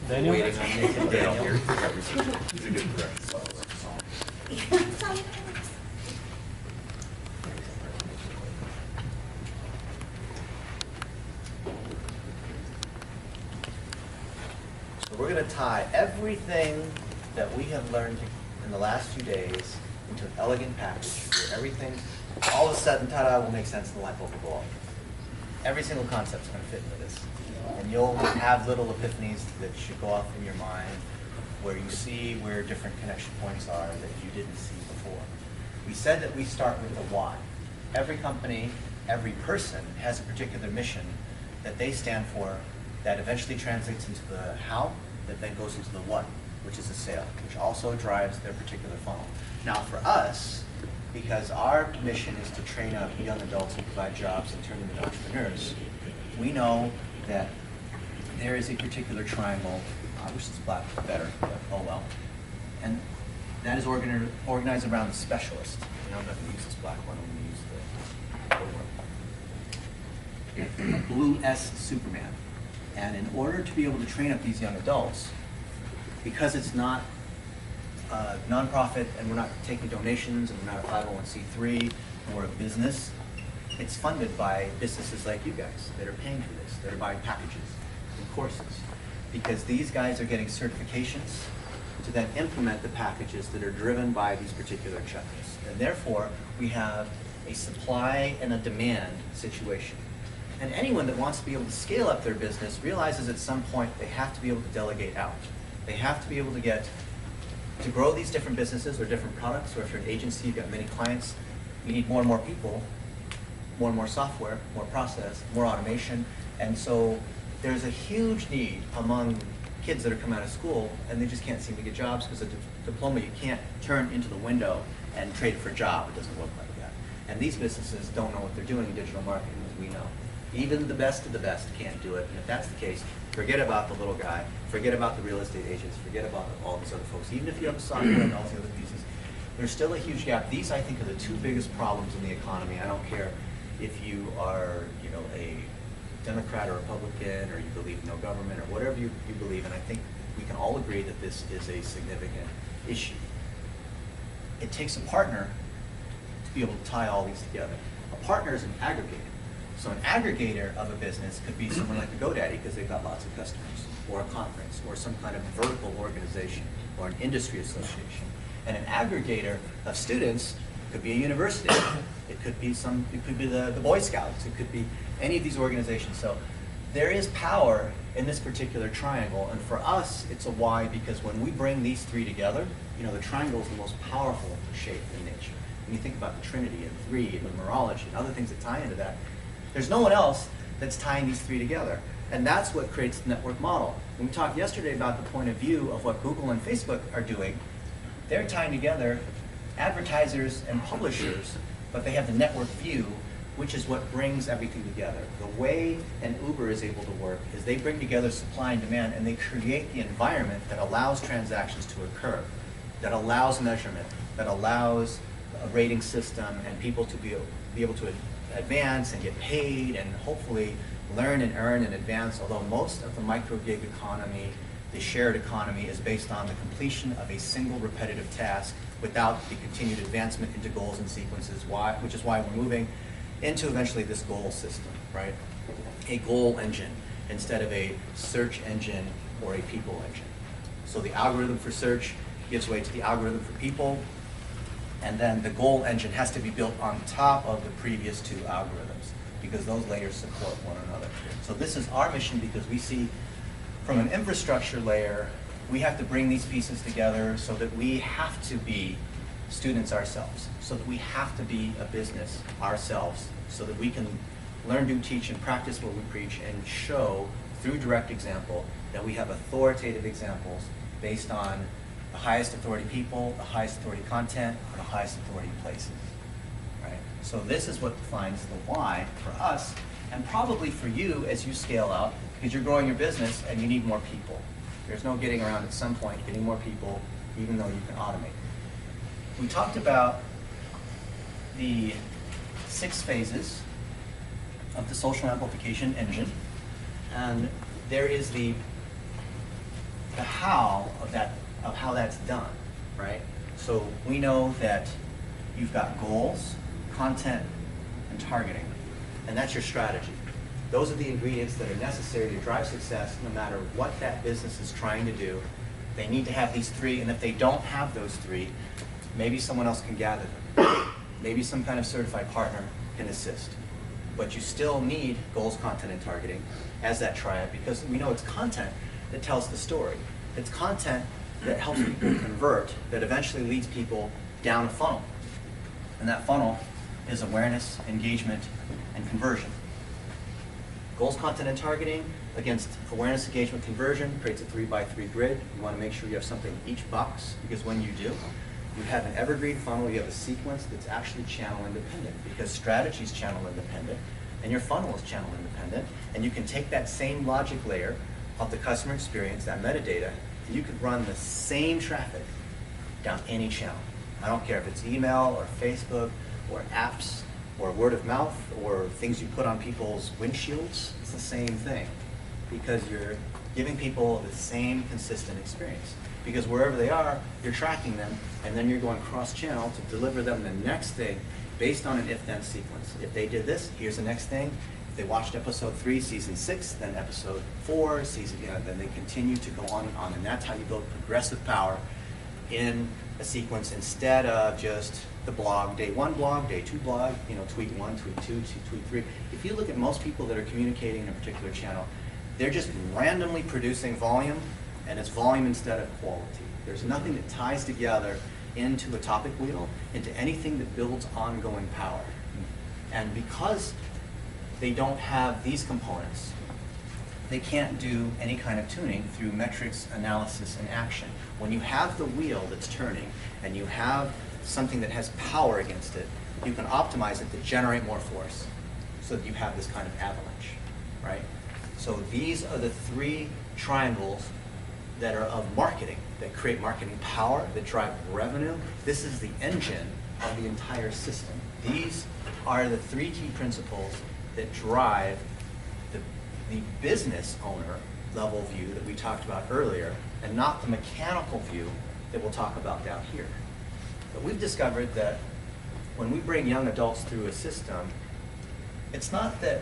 Daniel? Waiting on Nick and Daniel. He's a good friend. So we're going to tie everything that we have learned in the last few days into an elegant package where everything, all of a sudden, ta-da, will make sense and the light bulb will go off. Every single concept is going to fit into this. And you'll have little epiphanies that should go off in your mind where you see where different connection points are that you didn't see before. We said that we start with the why. Every company, every person has a particular mission that they stand for that eventually translates into the how, that then goes into the what, which is a sale, which also drives their particular funnel. Now for us, because our mission is to train up young adults and provide jobs and turn them into entrepreneurs, we know that there is a particular triangle, I wish this black was better, but oh well, and that is organized around the specialist. I'm not going to use this black one, I'm going to use the blue S Superman. And in order to be able to train up these young adults, because it's not a nonprofit and we're not taking donations and we're not a 501c3 or a business, it's funded by businesses like you guys that are paying for this, that are buying packages and courses. Because these guys are getting certifications to then implement the packages that are driven by these particular checklists. And therefore, we have a supply and a demand situation. And anyone that wants to be able to scale up their business realizes at some point they have to be able to delegate out. They have to be able to grow these different businesses or different products, or if you're an agency, you've got many clients, you need more and more people, more and more software, more process, more automation. And so there's a huge need among kids that are coming out of school and they just can't seem to get jobs because a diploma you can't turn into the window and trade it for a job. It doesn't work like that. And these businesses don't know what they're doing in digital marketing, as we know. Even the best of the best can't do it. And if that's the case, forget about the little guy, forget about the real estate agents, forget about all these other folks. Even if you have the software and all the other pieces, there's still a huge gap. These, I think, are the two biggest problems in the economy. I don't care if you are, a Democrat or Republican, or you believe in no government, or whatever you believe in. I think we can all agree that this is a significant issue. It takes a partner to be able to tie all these together. A partner is an aggregator. So an aggregator of a business could be someone like a GoDaddy because they've got lots of customers, or a conference, or some kind of vertical organization, or an industry association. And an aggregator of students could be a university. It could be the Boy Scouts. It could be any of these organizations. So there is power in this particular triangle, and for us, it's a why because when we bring these three together, the triangle is the most powerful shape in nature. When you think about the Trinity and three and numerology and other things that tie into that, there's no one else that's tying these three together. And that's what creates the network model. When we talked yesterday about the point of view of what Google and Facebook are doing, they're tying together advertisers and publishers, but they have the network view, which is what brings everything together. The way an Uber is able to work is they bring together supply and demand, and they create the environment that allows transactions to occur, that allows measurement, that allows a rating system and people to be able to advance and get paid and hopefully learn and earn and advance, although most of the micro gig economy, the shared economy, is based on the completion of a single repetitive task without the continued advancement into goals and sequences, which is why we're moving into eventually this goal system, right? A goal engine instead of a search engine or a people engine. So the algorithm for search gives way to the algorithm for people, and then the goal engine has to be built on top of the previous two algorithms because those layers support one another. So this is our mission because we see from an infrastructure layer, we have to bring these pieces together so that we have to be students ourselves, so that we have to be a business ourselves, so that we can learn, do, teach, and practice what we preach and show through direct example that we have authoritative examples based on the highest authority people, the highest authority content, and the highest authority places, right? So this is what defines the why for us, and probably for you as you scale out, because you're growing your business and you need more people. There's no getting around at some point getting more people, even though you can automate. We talked about the 6 phases of the social amplification engine, and there is the the how of how that's done, right? So we know that you've got goals, content, and targeting, and that's your strategy. Those are the ingredients that are necessary to drive success no matter what that business is trying to do. They need to have these three, and if they don't have those three, maybe someone else can gather them. Maybe some kind of certified partner can assist. But you still need goals, content, and targeting as that triad, because we know it's content that tells the story. It's content that helps people convert, that eventually leads people down a funnel. And that funnel is awareness, engagement, and conversion. Goals, content, and targeting against awareness, engagement, conversion creates a 3x3 grid. You want to make sure you have something in each box, because when you do, you have an evergreen funnel, you have a sequence that's actually channel independent, because strategy is channel independent, and your funnel is channel independent, and you can take that same logic layer of the customer experience, that metadata, and you could run the same traffic down any channel. I don't care if it's email or Facebook or apps or word of mouth or things you put on people's windshields. It's the same thing, because you're giving people the same consistent experience. Because wherever they are, you're tracking them, and then you're going cross-channel to deliver them the next thing based on an if-then sequence. If they did this, here's the next thing. If they watched episode 3, season 6, then episode 4, season, then they continue to go on, and that's how you build progressive power in a sequence instead of just the blog, day 1 blog, day 2 blog, tweet 1, tweet 2, tweet 3. If you look at most people that are communicating in a particular channel, they're just randomly producing volume, and it's volume instead of quality. There's nothing that ties together into a topic wheel, into anything that builds ongoing power. And because they don't have these components, they can't do any kind of tuning through metrics, analysis, and action. When you have the wheel that's turning, and you have something that has power against it, you can optimize it to generate more force, so that you have this kind of avalanche, right? So these are the 3 triangles that are of marketing, that create marketing power, that drive revenue. This is the engine of the entire system. These are the 3 key principles that drive the business owner level view that we talked about earlier, and not the mechanical view that we'll talk about down here. But we've discovered that when we bring young adults through a system, it's not that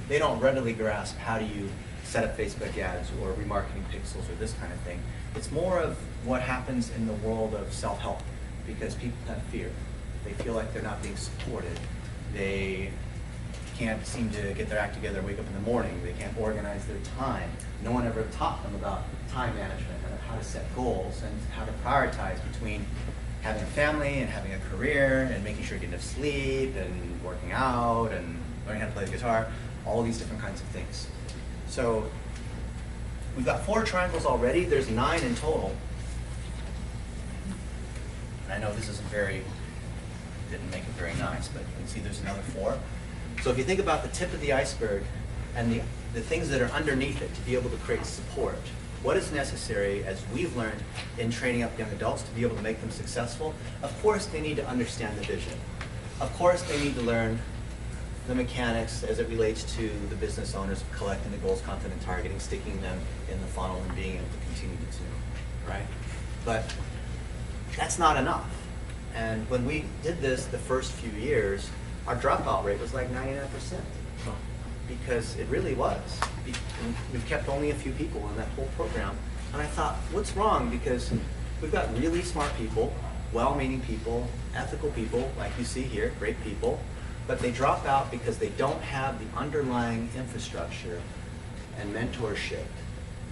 they don't readily grasp how do you set up Facebook ads or remarketing pixels or this kind of thing. It's more of what happens in the world of self-help, because people have fear. They feel like they're not being supported. They can't seem to get their act together, wake up in the morning. They can't organize their time. No one ever taught them about time management and how to set goals and how to prioritize between having a family and having a career and making sure you get enough sleep and working out and learning how to play the guitar, all these different kinds of things. So we've got 4 triangles already. There's 9 in total. And I know this isn't didn't make it very nice, but you can see there's another 4. So if you think about the tip of the iceberg and the things that are underneath it to be able to create support, what is necessary, as we've learned in training up young adults to be able to make them successful? Of course they need to understand the vision. Of course they need to learn the mechanics as it relates to the business owners of collecting the goals, content, and targeting, sticking them in the funnel, and being able to continue to tune, right? But that's not enough. And when we did this the first few years, our dropout rate was like 99%, because it really was. We've kept only a few people in that whole program. And I thought, what's wrong? Because we've got really smart people, well-meaning people, ethical people, like you see here, great people, but they drop out because they don't have the underlying infrastructure and mentorship.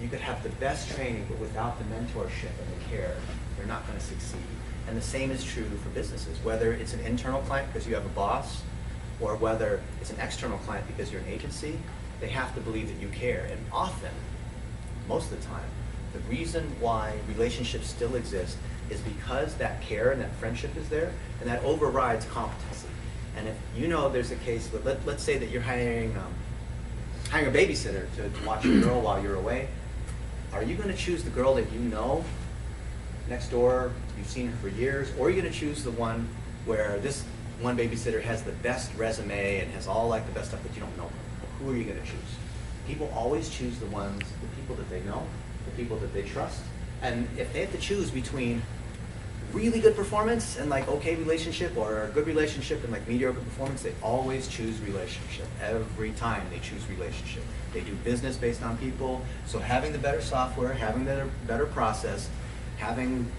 You could have the best training, but without the mentorship and the care, they're not going to succeed. And the same is true for businesses, whether it's an internal client because you have a boss, or whether it's an external client because you're an agency. They have to believe that you care. And often, most of the time, the reason why relationships still exist is because that care and that friendship is there, and that overrides competency. And if you know there's a case, let's say that you're hiring a babysitter to watch your girl while you're away, are you going to choose the girl that you know next door, you've seen her for years, or are you going to choose the one where this one babysitter has the best resume and has all like the best stuff, but you don't know her? Who are you going to choose? People always choose the people that they know, the people that they trust. And if they have to choose between really good performance and like okay relationship, or a good relationship and like mediocre performance, they always choose relationship. Every time they choose relationship. They do business based on people. So having the better software, having the better process, having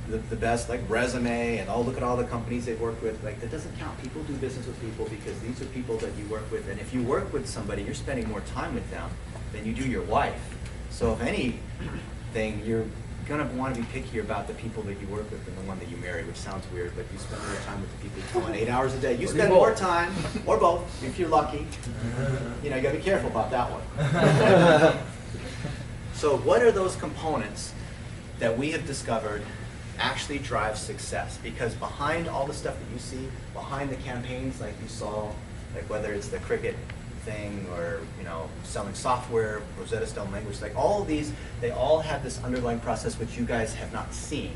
the best like resume, and look at all the companies they've worked with, like that doesn't count. People do business with people because these are people that you work with, and if you work with somebody, you're spending more time with them than you do your wife. So if anything, you're gonna want to be picky about the people that you work with than the one that you marry, which sounds weird, but you spend more time with the people you go on 8 hours a day. You spend more time, or both, if you're lucky. You know, you gotta be careful about that one. So what are those components that we have discovered actually drive success? Because behind all the stuff that you see, behind the campaigns like you saw, like whether it's the cricket thing or selling software, Rosetta Stone language, like all of these, they all have this underlying process which you guys have not seen.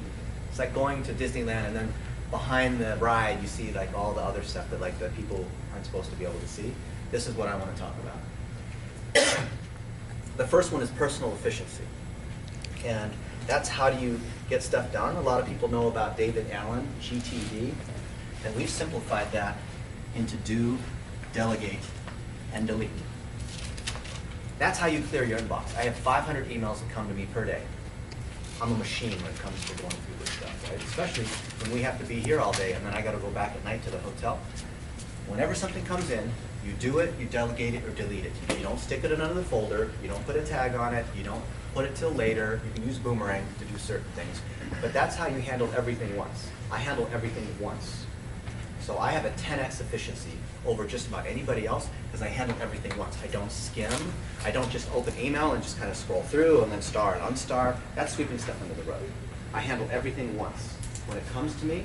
It's like going to Disneyland and then behind the ride you see like all the other stuff that like the people aren't supposed to be able to see. This is what I want to talk about. The first one is personal efficiency. And that's how do you get stuff done. A lot of people know about David Allen, GTD, and we've simplified that into do, delegate, and delete. That's how you clear your inbox. I have 500 emails that come to me per day. I'm a machine when it comes to going through this stuff, right? Especially when we have to be here all day and then I got to go back at night to the hotel. Whenever something comes in, you do it, you delegate it, or delete it. You don't stick it in another folder. You don't put a tag on it. You don't put it till later. You can use Boomerang to do certain things. But that's how you handle everything once. I handle everything once. So I have a 10x efficiency over just about anybody else because I handle everything once. I don't skim. I don't just open email and just kind of scroll through and then star and unstar. That's sweeping stuff under the rug. I handle everything once. When it comes to me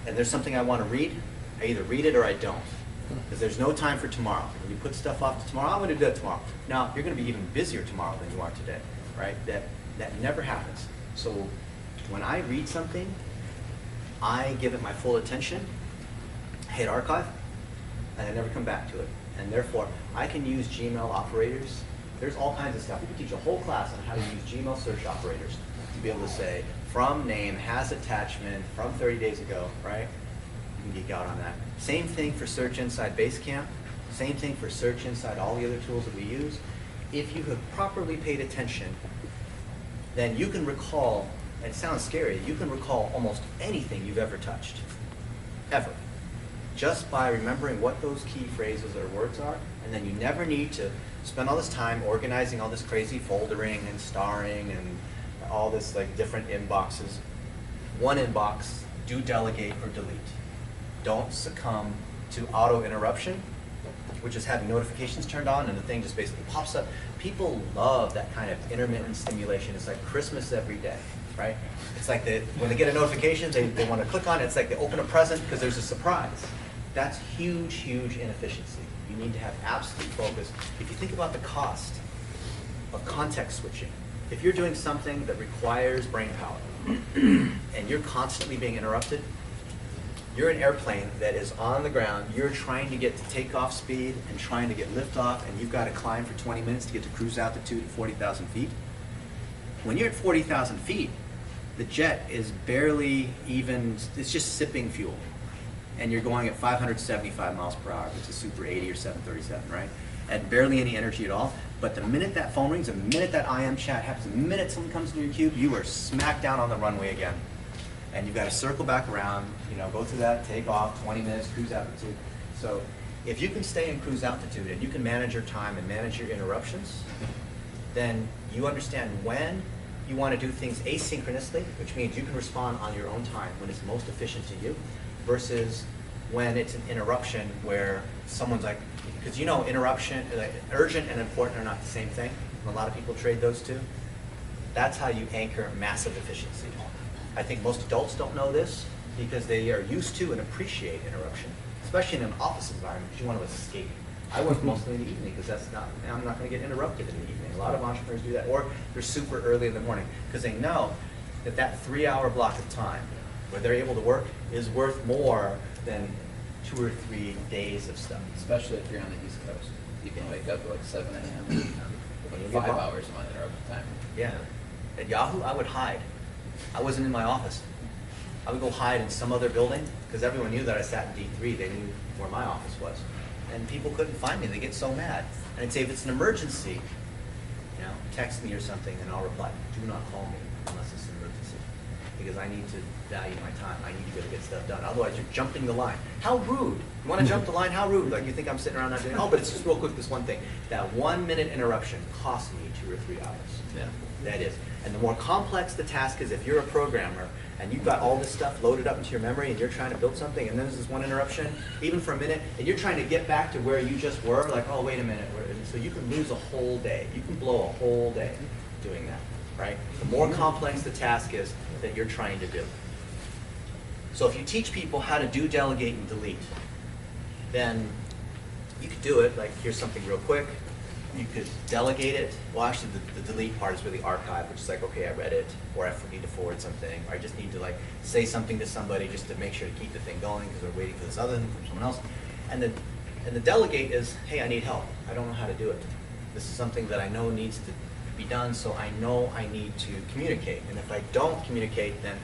and there's something I want to read, I either read it or I don't. Because there's no time for tomorrow. When you put stuff off to tomorrow, I'm going to do that tomorrow. Now, you're going to be even busier tomorrow than you are today, right? That never happens. So when I read something, I give it my full attention, hit archive, and I never come back to it. And therefore, I can use Gmail operators. There's all kinds of stuff. We can teach a whole class on how to use Gmail search operators to be able to say, from name, has attachment, from 30 days ago, right? You can geek out on that. Same thing for search inside Basecamp. Same thing for search inside all the other tools that we use. If you have properly paid attention, then you can recall, and it sounds scary, you can recall almost anything you've ever touched, ever. Just by remembering what those key phrases or words are, and then you never need to spend all this time organizing all this crazy foldering and starring and all this like different inboxes. One inbox, do delegate or delete. Don't succumb to auto interruption, which is having notifications turned on and the thing just basically pops up. People love that kind of intermittent stimulation. It's like Christmas every day, right? It's like when they get a notification, they want to click on it. It's like they open a present because there's a surprise. That's huge, huge inefficiency. You need to have absolute focus. If you think about the cost of context switching, if you're doing something that requires brain power and you're constantly being interrupted, you're an airplane that is on the ground, you're trying to get to takeoff speed and trying to get liftoff, and you've got to climb for 20 minutes to get to cruise altitude at 40,000 feet. When you're at 40,000 feet, the jet is barely even, it's just sipping fuel. And you're going at 575 miles per hour, which is Super 80 or 737, right? At barely any energy at all. But the minute that phone rings, the minute that IM chat happens, the minute someone comes into your cube, you are smack down on the runway again. And you've got to circle back around, go through that, take off, 20 minutes, cruise altitude. So if you can stay in cruise altitude and you can manage your time and manage your interruptions, then you understand when you want to do things asynchronously, which means you can respond on your own time when it's most efficient to you, versus when it's an interruption where someone's like, because interruption, urgent and important are not the same thing. And a lot of people trade those two. That's how you anchor massive efficiency. I think most adults don't know this because they are used to and appreciate interruption, especially in an office environment because you want to escape. I work mostly in the evening because I'm not going to get interrupted in the evening. A lot of entrepreneurs do that, or they're super early in the morning because they know that 3-hour block of time where they're able to work is worth more than 2 or 3 days of stuff. Especially if you're on the East Coast. You can wake up at like 7 a.m. 5 hours of uninterrupted time. Yeah. At Yahoo, I would hide. I wasn't in my office. I would go hide in some other building because everyone knew that I sat in D3. They knew where my office was. And people couldn't find me. They get so mad. And I'd say, if it's an emergency, you know, text me or something and I'll reply. Do not call me unless it's an emergency. Because I need to value my time. I need to be able to get stuff done. Otherwise, you're jumping the line. How rude. You want to jump the line? How rude. Like, you think I'm sitting around not doing, oh, but it's just real quick, this one thing. That 1 minute interruption cost me 2 or 3 hours. Yeah. That is. And the more complex the task is, if you're a programmer and you've got all this stuff loaded up into your memory and you're trying to build something and then there's this one interruption, even for a minute, and you're trying to get back to where you just were, like, oh, wait a minute. So you can lose a whole day. You can blow a whole day doing that, right? The more complex the task is that you're trying to do. So if you teach people how to do delegate and delete, then you could do it. Like, here's something real quick. You could delegate it. Well, actually, the delete part is really archive, which is like, okay, I read it, or I need to forward something, or I just need to like say something to somebody just to make sure to keep the thing going because they're waiting for this other thing from someone else. And the delegate is, hey, I need help. I don't know how to do it. This is something that I know needs to be done, so I know I need to communicate. And if I don't communicate, then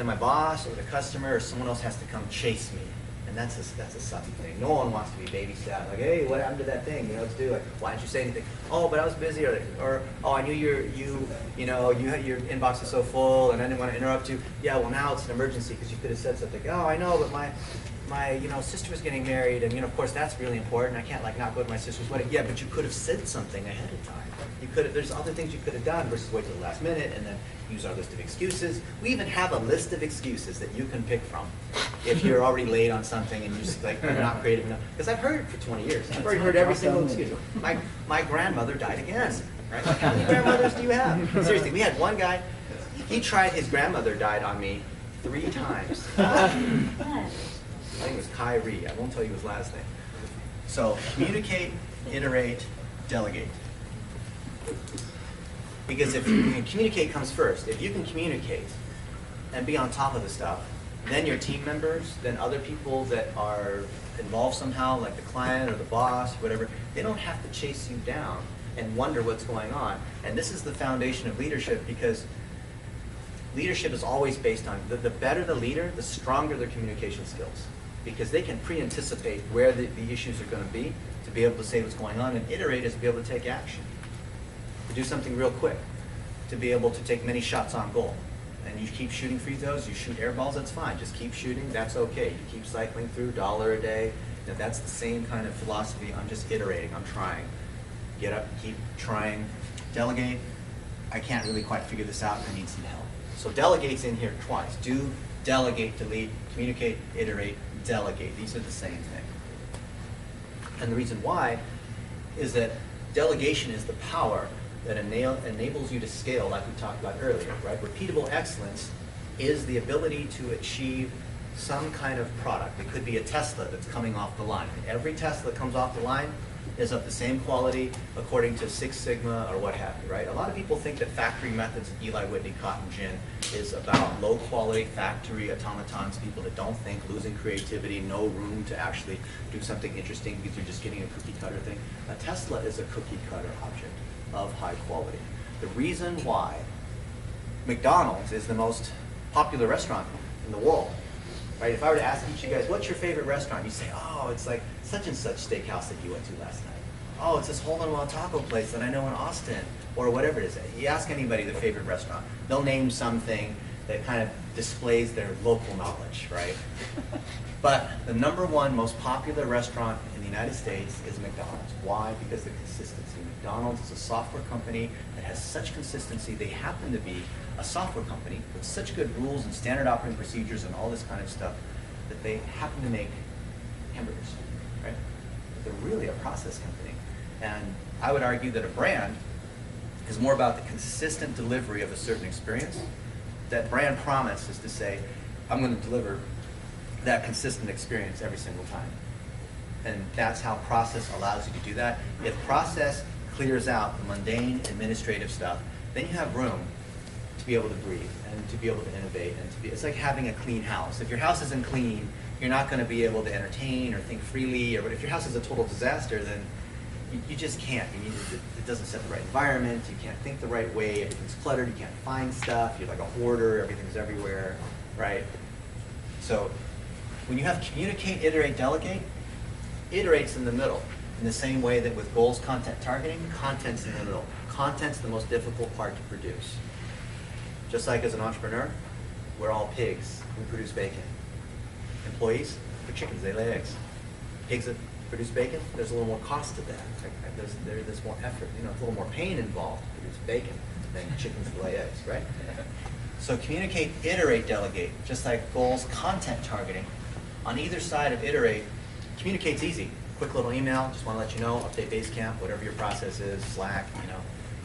my boss or the customer or someone else has to come chase me. And that's a sucky thing. No one wants to be babysat. Like, hey, what happened to that thing? You know, let's do like, why didn't you say anything? Oh, but I was busy, or oh, I knew you had your inbox is so full, and I didn't want to interrupt you. Yeah, well now it's an emergency because you could have said something. Oh, I know, but my sister was getting married, and of course that's really important. I can't like not go to my sister's wedding. Yeah, but you could have said something ahead of time. You could have. There's other things you could have done versus wait till the last minute and then use our list of excuses. We even have a list of excuses that you can pick from if you're already late on something and you just like you're not creative enough. Because I've heard it for 20 years. I've already heard every single excuse. My grandmother died again. Right? Like, how many grandmothers do you have? Seriously, we had one guy. He tried. His grandmother died on me 3 times. I think it was Kyrie. I won't tell you his last name. So communicate, iterate, delegate. Because if you can communicate comes first. If you can communicate and be on top of the stuff, then your team members, then other people that are involved somehow, like the client or the boss, whatever, they don't have to chase you down and wonder what's going on. And this is the foundation of leadership, because leadership is always based on, the better the leader, the stronger their communication skills. Because they can pre-anticipate where the issues are going to be able to say what's going on, and iterate is to be able to take action. To do something real quick, to be able to take many shots on goal. And you keep shooting free throws, you shoot air balls, that's fine. Just keep shooting, that's okay. You keep cycling through, $1 a day. Now, that's the same kind of philosophy. I'm just iterating, I'm trying. Get up, keep trying. Delegate, I can't really quite figure this out, I need some help. So delegate's in here twice. Do, delegate, delete, communicate, iterate, delegate. These are the same thing. And the reason why is that delegation is the power that enables you to scale, like we talked about earlier, right? Repeatable excellence is the ability to achieve some kind of product. It could be a Tesla that's coming off the line. Every Tesla that comes off the line is of the same quality according to Six Sigma or what have you, right? A lot of people think that factory methods, Eli Whitney, Cotton Gin, is about low quality factory automatons, people that don't think, losing creativity, no room to actually do something interesting because you're just getting a cookie cutter thing. A Tesla is a cookie cutter object of high quality. The reason why McDonald's is the most popular restaurant in the world, right? If I were to ask each of you guys, what's your favorite restaurant? You say, oh, it's like such and such steakhouse that you went to last night. Oh, it's this hole-in-one taco place that I know in Austin, or whatever it is. You ask anybody their favorite restaurant, they'll name something that kind of displays their local knowledge, right? But the #1 most popular restaurant in the United States is McDonald's. Why? Because the consistency. McDonald's is a software company that has such consistency. They happen to be a software company with such good rules and standard operating procedures and all this kind of stuff that they happen to make hamburgers, right? But they're really a process company. And I would argue that a brand is more about the consistent delivery of a certain experience. That brand promise is to say, I'm going to deliver that consistent experience every single time. And that's how process allows you to do that. If process clears out the mundane administrative stuff, then you have room to be able to breathe and to be able to innovate and to be, it's like having a clean house. If your house isn't clean, you're not going to be able to entertain or think freely, or if your house is a total disaster, then you just can't. It doesn't set the right environment. You can't think the right way. Everything's cluttered. You can't find stuff. You're like a hoarder. Everything's everywhere, right? So when you have communicate, iterate, delegate, iterate's in the middle. In the same way that with goals, content, targeting, content's in the middle. Content's the most difficult part to produce. Just like as an entrepreneur, we're all pigs. We produce bacon. Employees, they're chickens. They lay eggs. Pigs that produce bacon, there's a little more cost to that. There's more effort. You know, it's a little more pain involved to produce bacon than chickens that lay eggs, right? So communicate, iterate, delegate. Just like goals, content, targeting. On either side of iterate, communicate's easy. Quick little email, just want to let you know, update Basecamp, whatever your process is, Slack, you know.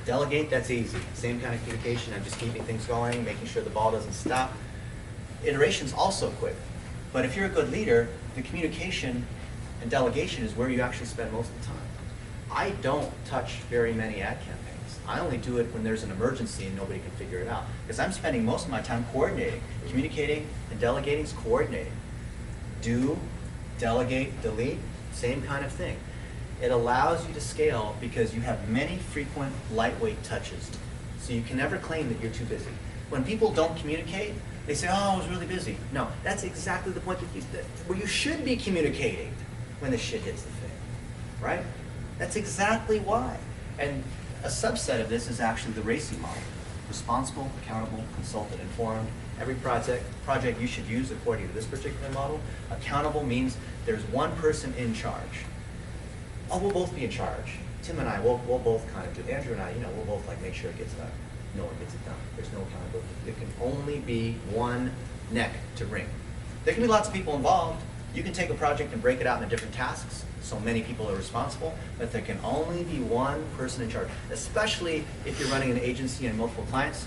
Delegate, that's easy. Same kind of communication. I'm just keeping things going, making sure the ball doesn't stop. Iteration's also quick. But if you're a good leader, the communication and delegation is where you actually spend most of the time. I don't touch very many ad campaigns. I only do it when there's an emergency and nobody can figure it out. Because I'm spending most of my time coordinating. Communicating and delegating is coordinating. Do, delegate, delete, same kind of thing. It allows you to scale because you have many frequent, lightweight touches. So you can never claim that you're too busy. When people don't communicate, they say, oh, I was really busy. No, that's exactly the point where you should be communicating when the shit hits the fan, right? That's exactly why. And a subset of this is actually the RACI model. Responsible, accountable, consulted, informed. Every project you should use according to this particular model. Accountable means there's one person in charge. Oh, we'll both be in charge. Tim and I, we'll both kind of do. Andrew and I, you know, we'll both like make sure it gets done. No one gets it done. There's no accountability. There can only be one neck to wring. There can be lots of people involved. You can take a project and break it out into different tasks, so many people are responsible, but there can only be one person in charge. Especially if you're running an agency and multiple clients,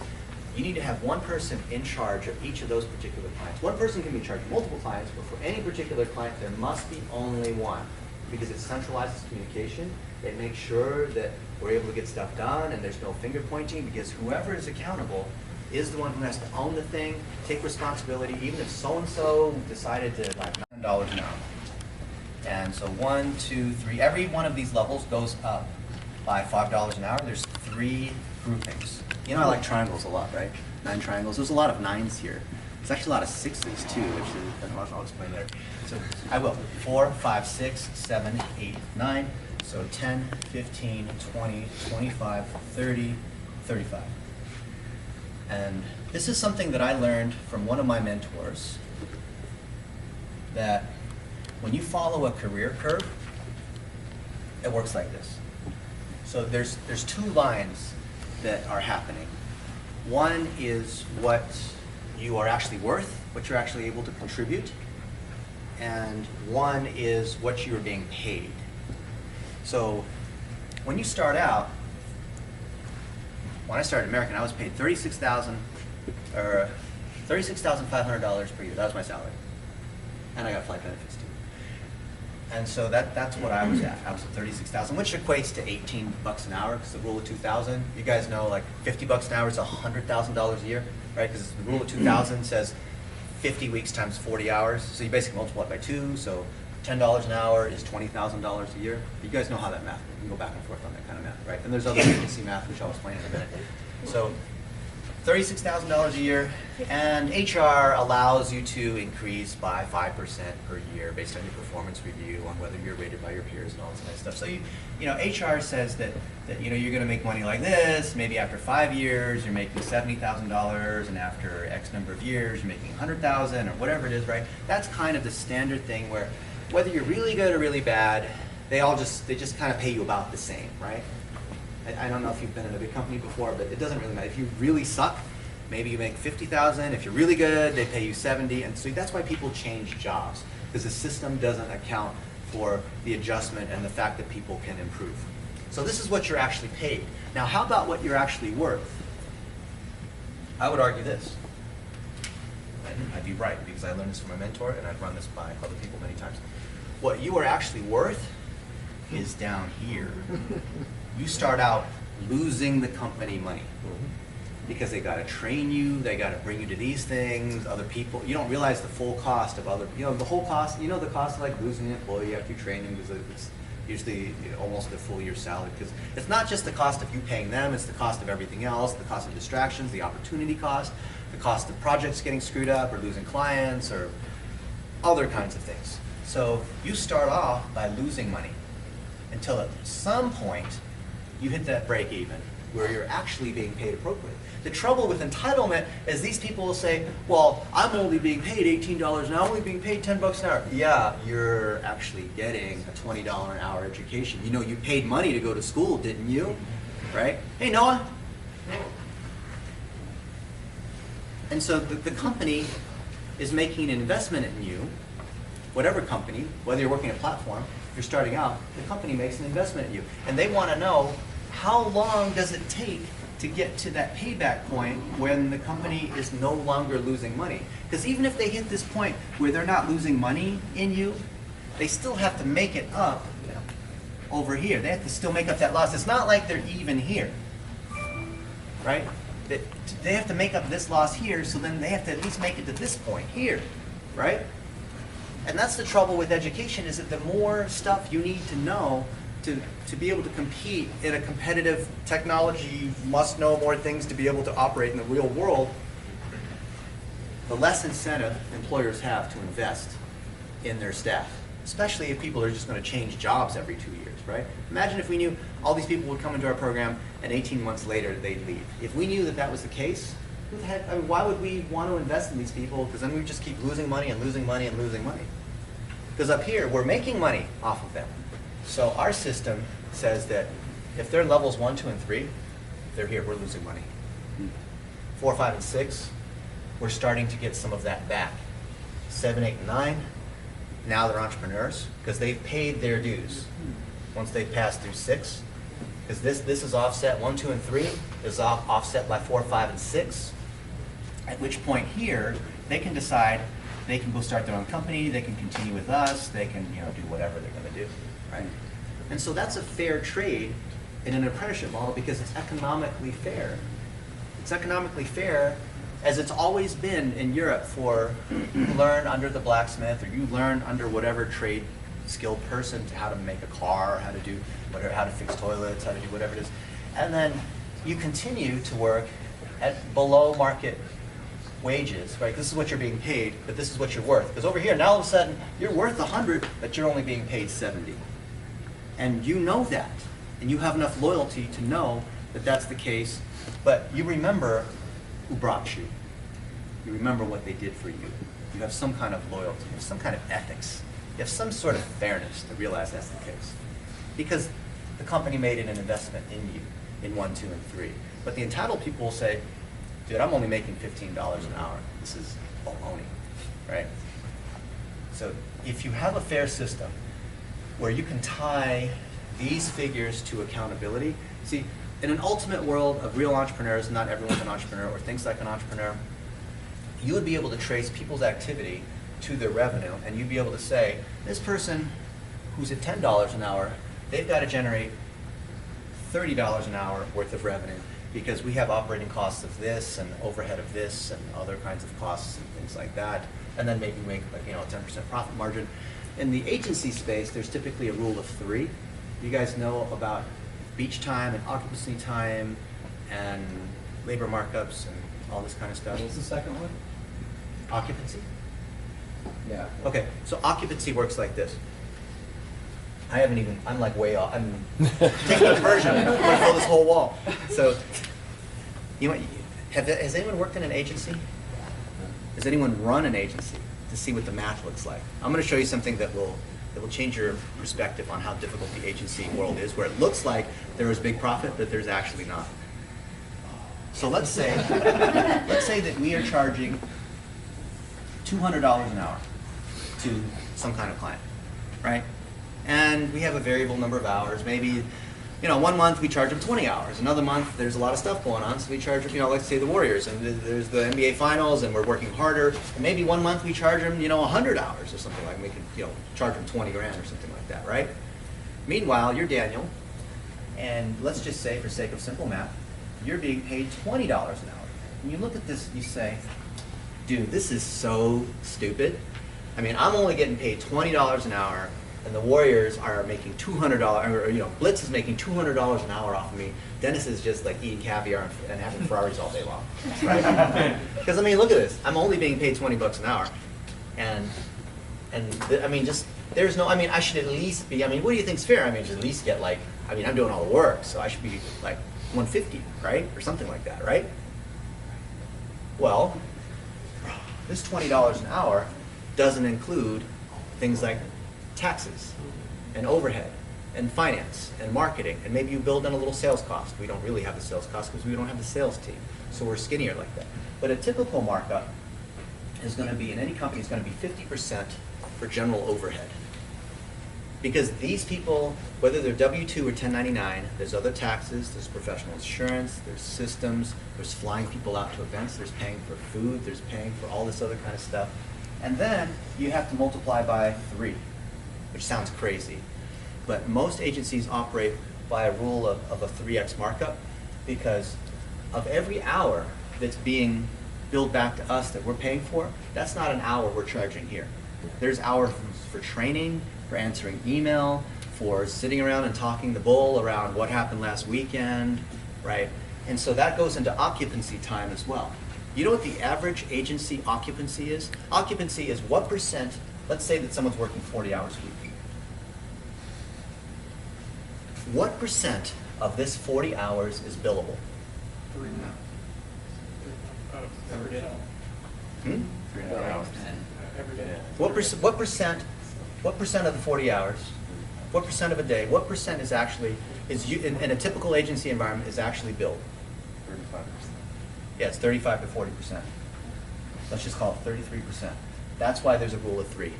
you need to have one person in charge of each of those particular clients. One person can be in charge of multiple clients, but for any particular client, there must be only one, because it centralizes communication. It makes sure that we're able to get stuff done and there's no finger pointing, because whoever is accountable is the one who has to own the thing, take responsibility, even if so-and-so decided to like $9 an hour. And so 1, 2, 3, every one of these levels goes up by $5 an hour. There's 3 groupings. You know I like triangles a lot, right? 9 triangles. There's a lot of 9s here. There's actually a lot of 6s too, which is, I'll explain later. So I will. 4, 5, 6, 7, 8, 9. So 10, 15, 20, 25, 30, 35. And this is something that I learned from one of my mentors, that when you follow a career curve, it works like this. So there's 2 lines that are happening. One is what you are actually worth, what you're actually able to contribute, and one is what you are being paid. So when you start out, when I started American, I was paid $36,500 per year. That was my salary, and I got flight benefits too. And so that's what I was at. I was at $36,000, which equates to $18 an hour, because the rule of 2,000. You guys know, like $50 an hour is $100,000 a year, right? Because the rule of 2,000 says 50 weeks times 40 hours. So you basically multiply it by 2. So $10 an hour is $20,000 a year. You guys know how that math works. You can go back and forth on that kind of math, right? And there's other agency math, which I'll explain in a minute. So $36,000 a year, and HR allows you to increase by 5% per year based on your performance review, on whether you're rated by your peers and all this kind of stuff. So you know, HR says that you know, you're going to make money like this. Maybe after 5 years, you're making $70,000, and after X number of years, you're making $100,000 or whatever it is, right? That's kind of the standard thing where, whether you're really good or really bad, they just kind of pay you about the same, right? I don't know if you've been in a big company before, but it doesn't really matter. If you really suck, maybe you make $50,000. If you're really good, they pay you $70,000. And so that's why people change jobs, because the system doesn't account for the adjustment and the fact that people can improve. So this is what you're actually paid. Now, how about what you're actually worth? I would argue this. I'd be right, because I learned this from my mentor, and I've run this by other people many times. What you are actually worth is down here. You start out losing the company money, because they got to train you, they got to bring you to these things, other people. You don't realize the full cost of other, you know, the whole cost, you know, the cost of like losing an employee after you train them, because usually almost a full year's salary, because it's not just the cost of you paying them, it's the cost of everything else, the cost of distractions, the opportunity cost, the cost of projects getting screwed up or losing clients or other kinds of things. So you start off by losing money until at some point you hit that break even where you're actually being paid appropriately. The trouble with entitlement is these people will say, well, I'm only being paid $18 an hour, I'm only being paid 10 bucks an hour. Yeah, you're actually getting a $20 an hour education. You know, you paid money to go to school, didn't you? Right? Hey, Noah? And so the company is making an investment in you, whatever company, whether you're working a platform, if you're starting out, the company makes an investment in you. And they want to know, how long does it take to get to that payback point when the company is no longer losing money? Because even if they hit this point where they're not losing money in you, they still have to make it up over here. They have to still make up that loss. It's not like they're even here, right? They have to make up this loss here, so then they have to at least make it to this point here, right? And that's the trouble with education, is that the more stuff you need to know to be able to compete in a competitive technology, you must know more things to be able to operate in the real world, the less incentive employers have to invest in their staff, especially if people are just going to change jobs every 2 years, right? Imagine if we knew all these people would come into our program and 18 months later they'd leave. If we knew that that was the case, who the heck, I mean, why would we want to invest in these people? Because then we just keep losing money and losing money and losing money. Because up here, we're making money off of them. So our system says that if they're levels 1, 2, and 3, they're here, we're losing money. 4, 5, and 6, we're starting to get some of that back. 7, 8, and 9, now they're entrepreneurs because they've paid their dues. Once they've passed through 6, because this is offset, 1, 2, and 3 is offset by 4, 5, and 6, at which point here, they can decide they can go start their own company, they can continue with us, they can do whatever they're going to do, right? And so that's a fair trade in an apprenticeship model because it's economically fair. It's economically fair as it's always been in Europe for you learn under the blacksmith or you learn under whatever trade skilled person how to make a car, or how to do whatever, how to fix toilets, how to do whatever it is. And then you continue to work at below market wages, right? This is what you're being paid, but this is what you're worth. Because over here, now all of a sudden, you're worth 100, but you're only being paid 70. And you know that. And you have enough loyalty to know that that's the case. But you remember who brought you. You remember what they did for you. You have some kind of loyalty. You have some kind of ethics. You have some sort of fairness to realize that's the case. Because the company made an investment in you in 1, 2, and 3. But the entitled people will say, dude, I'm only making $15 an hour. This is baloney, right? So if you have a fair system where you can tie these figures to accountability, see, in an ultimate world of real entrepreneurs, not everyone's an entrepreneur or thinks like an entrepreneur, you would be able to trace people's activity to their revenue, and you'd be able to say, this person who's at $10 an hour, they've got to generate $30 an hour worth of revenue because we have operating costs of this and overhead of this and other kinds of costs and things like that, and then maybe make a 10% profit margin. In the agency space, there's typically a rule of 3. You guys know about beach time and occupancy time and labor markups and all this kind of stuff. What's the second one? Occupancy. Yeah. Okay, so occupancy works like this. I'm like way off. I'm taking a version. I'm going to fill this whole wall. So, has anyone worked in an agency? Has anyone run an agency to see what the math looks like? I'm going to show you something that will change your perspective on how difficult the agency world is, where it looks like there is big profit, but there's actually not. So let's say that we are charging $200 an hour to some kind of client, right? And we have a variable number of hours. Maybe, 1 month we charge them 20 hours. Another month there's a lot of stuff going on, so we charge them, let's say the Warriors, and there's the NBA Finals, and we're working harder. And maybe 1 month we charge them, 100 hours or something like. We could, charge them 20 grand or something like that, right? Meanwhile, you're Daniel, and let's just say, for sake of simple math, you're being paid $20 an hour. And you look at this, you say, dude, this is so stupid. I mean, I'm only getting paid $20 an hour, and the Warriors are making $200, or Blitz is making $200 an hour off of me. Dennis is just like eating caviar and having Ferraris all day long, right? Because I mean, look at this. I'm only being paid $20 an hour, and I mean, just there's no. I mean, I should at least be. I mean, what do you think's fair? I mean, I should at least get like. I mean, I'm doing all the work, so I should be like 150, right, or something like that, right? Well, this $20 an hour doesn't include things like taxes and overhead and finance and marketing, and maybe you build in a little sales cost. We don't really have the sales cost because we don't have the sales team, so we're skinnier like that. But a typical markup is going to be, in any company, is going to be 50% for general overhead. Because these people, whether they're W-2 or 1099, there's other taxes, there's professional insurance, there's systems, there's flying people out to events, there's paying for food, there's paying for all this other kind of stuff. And then you have to multiply by 3, which sounds crazy. But most agencies operate by a rule of a 3x markup, because of every hour that's being billed back to us that we're paying for, that's not an hour we're charging here. There's hours for training, for answering email, for sitting around and talking the bull around what happened last weekend, right? And so that goes into occupancy time as well. You know what the average agency occupancy is? Occupancy is what percent, let's say that someone's working 40 hours a week. What percent of this 40 hours is billable? Every day. Hmm? 3.5 hours. Every day. What percent of the 40 hours, what percent of a day, what percent is actually, in a typical agency environment, is actually billed? 35%. Yeah, it's 35 to 40%. Let's just call it 33%. That's why there's a rule of 3.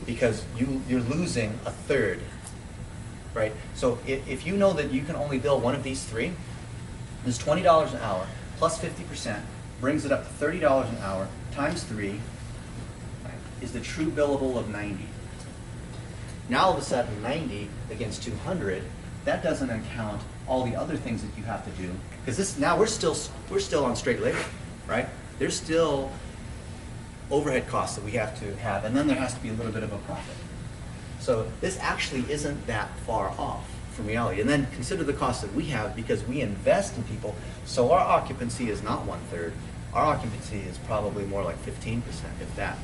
Because you're losing a third, right? So if you know that you can only bill one of these 3, there's $20 an hour plus 50% brings it up to $30 an hour times 3 is the true billable of 90. Now all of a sudden 90 against 200, that doesn't account all the other things that you have to do, because this now we're still on straight labor, right? There's still overhead costs that we have to have, and then there has to be a little bit of a profit. So this actually isn't that far off from reality. And then consider the cost that we have because we invest in people. So our occupancy is not 1/3. Our occupancy is probably more like 15%, if that.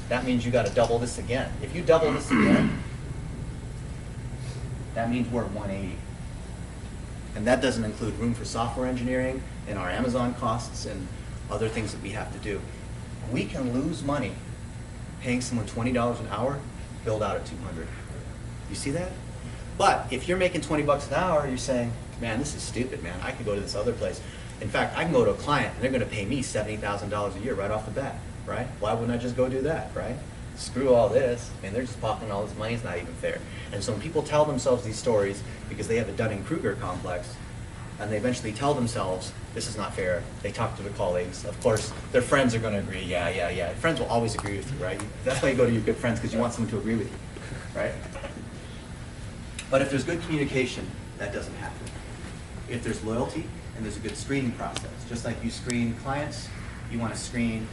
That means you got to double this again. If you double this again, that means we're at 180. And that doesn't include room for software engineering and our Amazon costs and other things that we have to do. We can lose money paying someone $20 an hour, billed out at 200. You see that? But if you're making 20 bucks an hour, you're saying, man, this is stupid, man. I could go to this other place. In fact, I can go to a client and they're going to pay me $70,000 a year right off the bat, right? Why wouldn't I just go do that, right? Screw all this. I mean, they're just pocketing all this money. It's not even fair. And so when people tell themselves these stories because they have a Dunning-Kruger complex, and they eventually tell themselves, this is not fair, they talk to their colleagues. Of course, their friends are going to agree. Yeah. Friends will always agree with you, right? That's why you go to your good friends, because you want someone to agree with you, right? But if there's good communication, that doesn't happen. If there's loyalty and there's a good screening process, just like you screen clients, you want to screen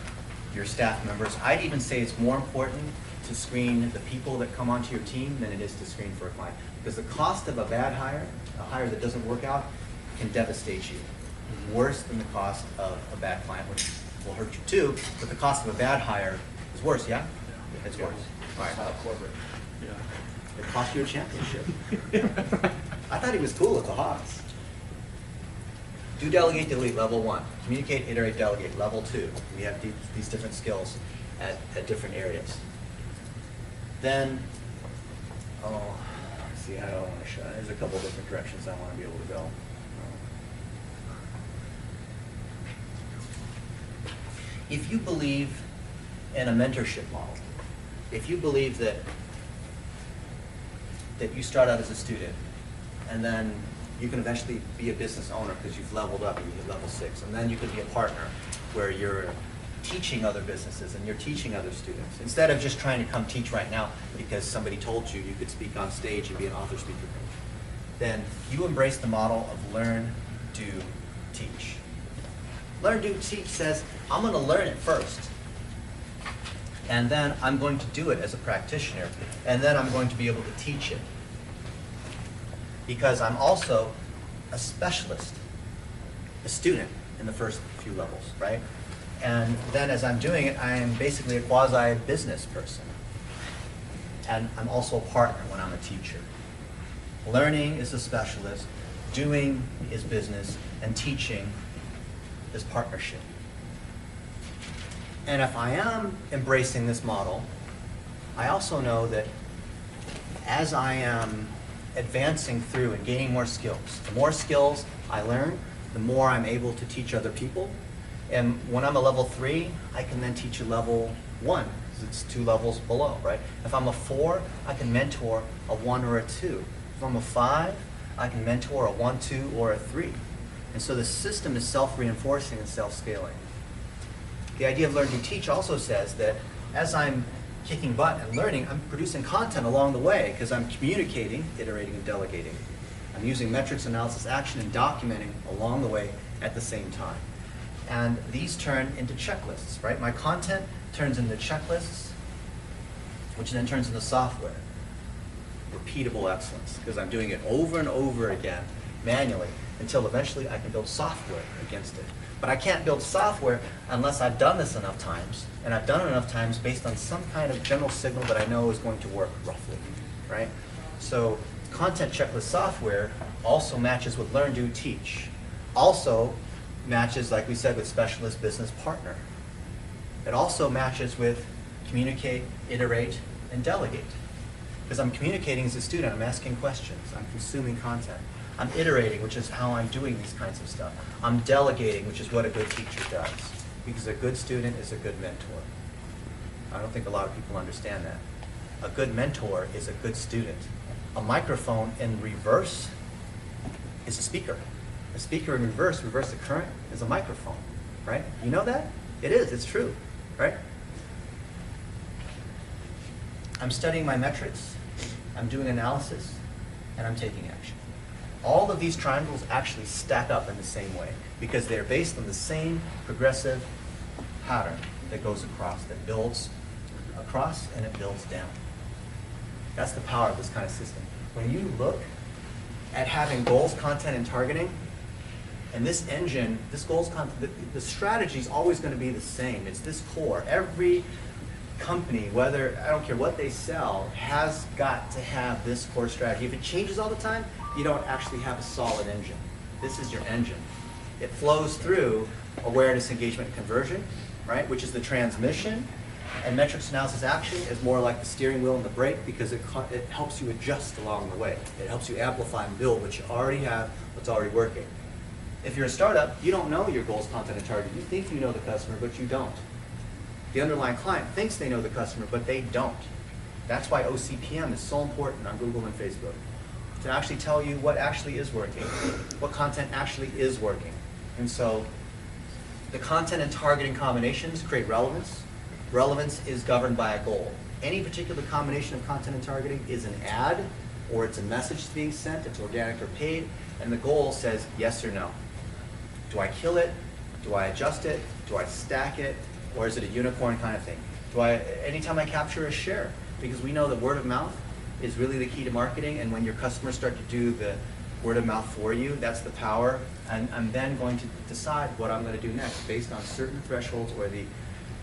your staff members. I'd even say it's more important to screen the people that come onto your team than it is to screen for a client. Because the cost of a bad hire, a hire that doesn't work out, can devastate you. Worse than the cost of a bad client, which will hurt you too, but the cost of a bad hire is worse, yeah? It's worse. All right. Corporate. Yeah. It cost you a championship. I thought he was cool with the Hawks. Do, delegate, delete, level 1. Communicate, iterate, delegate, level 2. We have these different skills at different areas. Then, let's see how I want to show. There's a couple different directions I want to be able to go. If you believe in a mentorship model, if you believe that you start out as a student and then you can eventually be a business owner because you've leveled up and you hit level 6, and then you could be a partner where you're teaching other businesses and you're teaching other students instead of just trying to come teach right now because somebody told you you could speak on stage and be an author speaker coach, then you embrace the model of learn, do, teach. Learn, do, teach says, I'm going to learn it first. And then I'm going to do it as a practitioner. And then I'm going to be able to teach it. Because I'm also a specialist, a student in the first few levels, right? And then as I'm doing it, I am basically a quasi-business person. And I'm also a partner when I'm a teacher. Learning is a specialist, doing is business, and teaching is partnership. And if I am embracing this model, I also know that as I am advancing through and gaining more skills, the more skills I learn, the more I'm able to teach other people. And when I'm a level 3, I can then teach a level 1, because it's 2 levels below, right? If I'm a 4, I can mentor a 1 or a 2. If I'm a 5, I can mentor a 1, 2, or a 3. And so the system is self-reinforcing and self-scaling. The idea of learn to teach also says that as I'm kicking butt and learning, I'm producing content along the way because I'm communicating, iterating, and delegating. I'm using metrics, analysis, action, and documenting along the way at the same time. And these turn into checklists, right? My content turns into checklists, which then turns into software. Repeatable excellence, because I'm doing it over and over again manually until eventually I can build software against it. But I can't build software unless I've done this enough times, and I've done it enough times based on some kind of general signal that I know is going to work roughly, right? So content checklist software also matches with learn, do, teach. Also matches, like we said, with specialist business partner. It also matches with communicate, iterate, and delegate. Because I'm communicating as a student, I'm asking questions, I'm consuming content. I'm iterating, which is how I'm doing these kinds of stuff. I'm delegating, which is what a good teacher does. Because a good student is a good mentor. I don't think a lot of people understand that. A good mentor is a good student. A microphone in reverse is a speaker. A speaker in reverse the current, is a microphone, right? You know that? It is, it's true, right? I'm studying my metrics, I'm doing analysis, and I'm taking action. All of these triangles actually stack up in the same way because they're based on the same progressive pattern that goes across, that builds across and it builds down. That's the power of this kind of system. When you look at having goals, content, and targeting, and this engine, this goals, content, the strategy is always going to be the same. It's this core. Every company, whether, I don't care what they sell, has got to have this core strategy. If it changes all the time, you don't actually have a solid engine. This is your engine. It flows through awareness, engagement, and conversion, right, which is the transmission, and metrics, analysis, action is more like the steering wheel and the brake because it helps you adjust along the way. It helps you amplify and build what you already have, what's already working. If you're a startup, you don't know your goals, content, and target. You think you know the customer, but you don't. The underlying client thinks they know the customer, but they don't. That's why OCPM is so important on Google and Facebook, to actually tell you what actually is working, what content actually is working. And so the content and targeting combinations create relevance. Relevance is governed by a goal. Any particular combination of content and targeting is an ad, or it's a message that's being sent, it's organic or paid, and the goal says yes or no. Do I kill it? Do I adjust it? Do I stack it? Or is it a unicorn kind of thing? Anytime I capture a share, because we know that word of mouth is really the key to marketing, and when your customers start to do the word of mouth for you, that's the power. And I'm then going to decide what I'm going to do next based on certain thresholds or the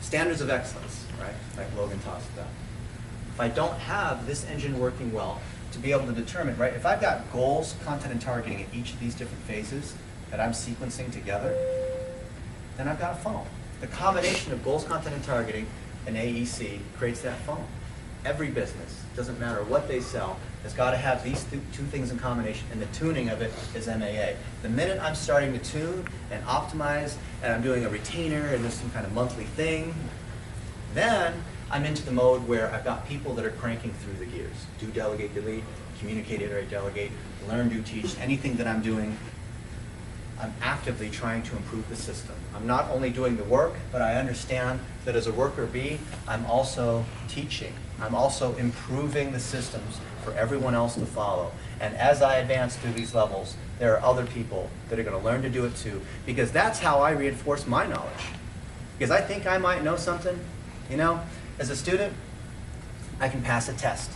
standards of excellence, right? Like Logan talks about. If I don't have this engine working well to be able to determine, right? If I've got goals, content, and targeting at each of these different phases that I'm sequencing together, then I've got a funnel. The combination of goals, content, and targeting and AEC creates that funnel. Every business, doesn't matter what they sell, has got to have these two things in combination, and the tuning of it is MAA. The minute I'm starting to tune and optimize, and I'm doing a retainer and there's some kind of monthly thing, then I'm into the mode where I've got people that are cranking through the gears. Do, delegate, delete, communicate, iterate, delegate, learn, do, teach. Anything that I'm doing, I'm actively trying to improve the system. I'm not only doing the work, but I understand that as a worker bee, I'm also teaching. I'm also improving the systems for everyone else to follow. And as I advance through these levels, there are other people that are going to learn to do it too, because that's how I reinforce my knowledge. Because I think I might know something, you know? As a student, I can pass a test,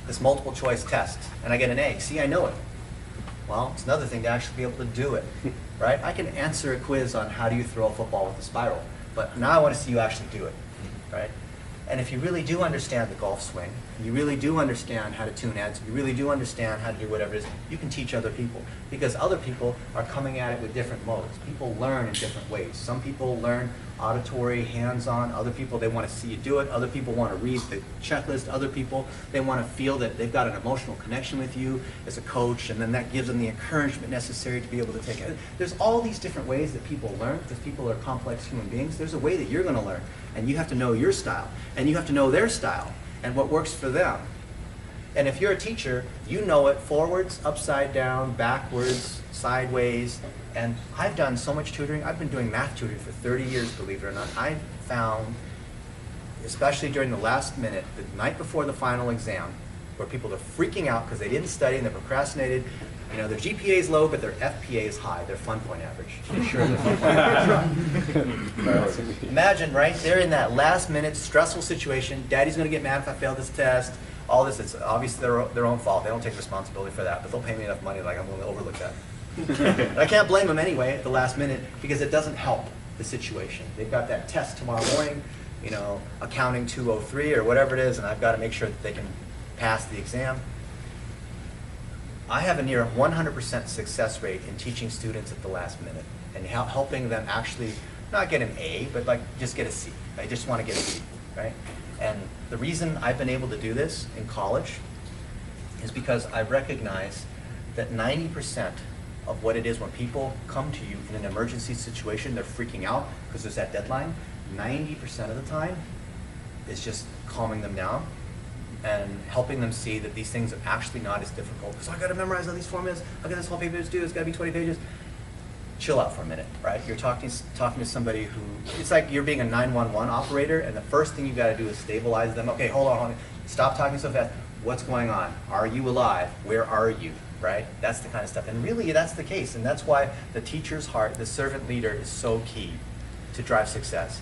this multiple choice test, and I get an A. See, I know it. Well, it's another thing to actually be able to do it, right? I can answer a quiz on how do you throw a football with a spiral, but now I want to see you actually do it, right? And if you really do understand the golf swing, you really do understand how to tune heads, you really do understand how to do whatever it is, you can teach other people. Because other people are coming at it with different modes. People learn in different ways. Some people learn auditory, hands-on. Other people, they want to see you do it. Other people want to read the checklist. Other people, they want to feel that they've got an emotional connection with you as a coach, and then that gives them the encouragement necessary to be able to take it. There's all these different ways that people learn, because people are complex human beings. There's a way that you're going to learn, and you have to know your style, and you have to know their style, and what works for them. And if you're a teacher, you know it forwards, upside down, backwards, sideways. And I've done so much tutoring. I've been doing math tutoring for 30 years, believe it or not. I've found, especially during the last minute, the night before the final exam, where people are freaking out because they didn't study and they procrastinated. You know, their GPA is low, but their FPA is high, their fun point average. Sure, their fun point average is wrong. Imagine, right? They're in that last minute stressful situation. Daddy's going to get mad if I fail this test. All this, it's obviously their own fault. They don't take responsibility for that, but they'll pay me enough money like I'm going to overlook that. But I can't blame them anyway at the last minute because it doesn't help the situation. They've got that test tomorrow morning, you know, accounting 203 or whatever it is, and I've got to make sure that they can pass the exam. I have a near 100% success rate in teaching students at the last minute and helping them actually not get an A, but like just get a C. I just want to get a C, right? And the reason I've been able to do this in college is because I recognize that 90% of what it is when people come to you in an emergency situation, they're freaking out because there's that deadline. 90% of the time is just calming them down and helping them see that these things are actually not as difficult. So I got to memorize all these formulas. I got this whole paper to do. It's got to be 20 pages. Chill out for a minute, right? You're talking to somebody who, it's like you're being a 911 operator, and the first thing you got to do is stabilize them. Okay, hold on. Stop talking so fast. What's going on? Are you alive? Where are you? Right? That's the kind of stuff. And really, that's the case. And that's why the teacher's heart, the servant leader, is so key to drive success.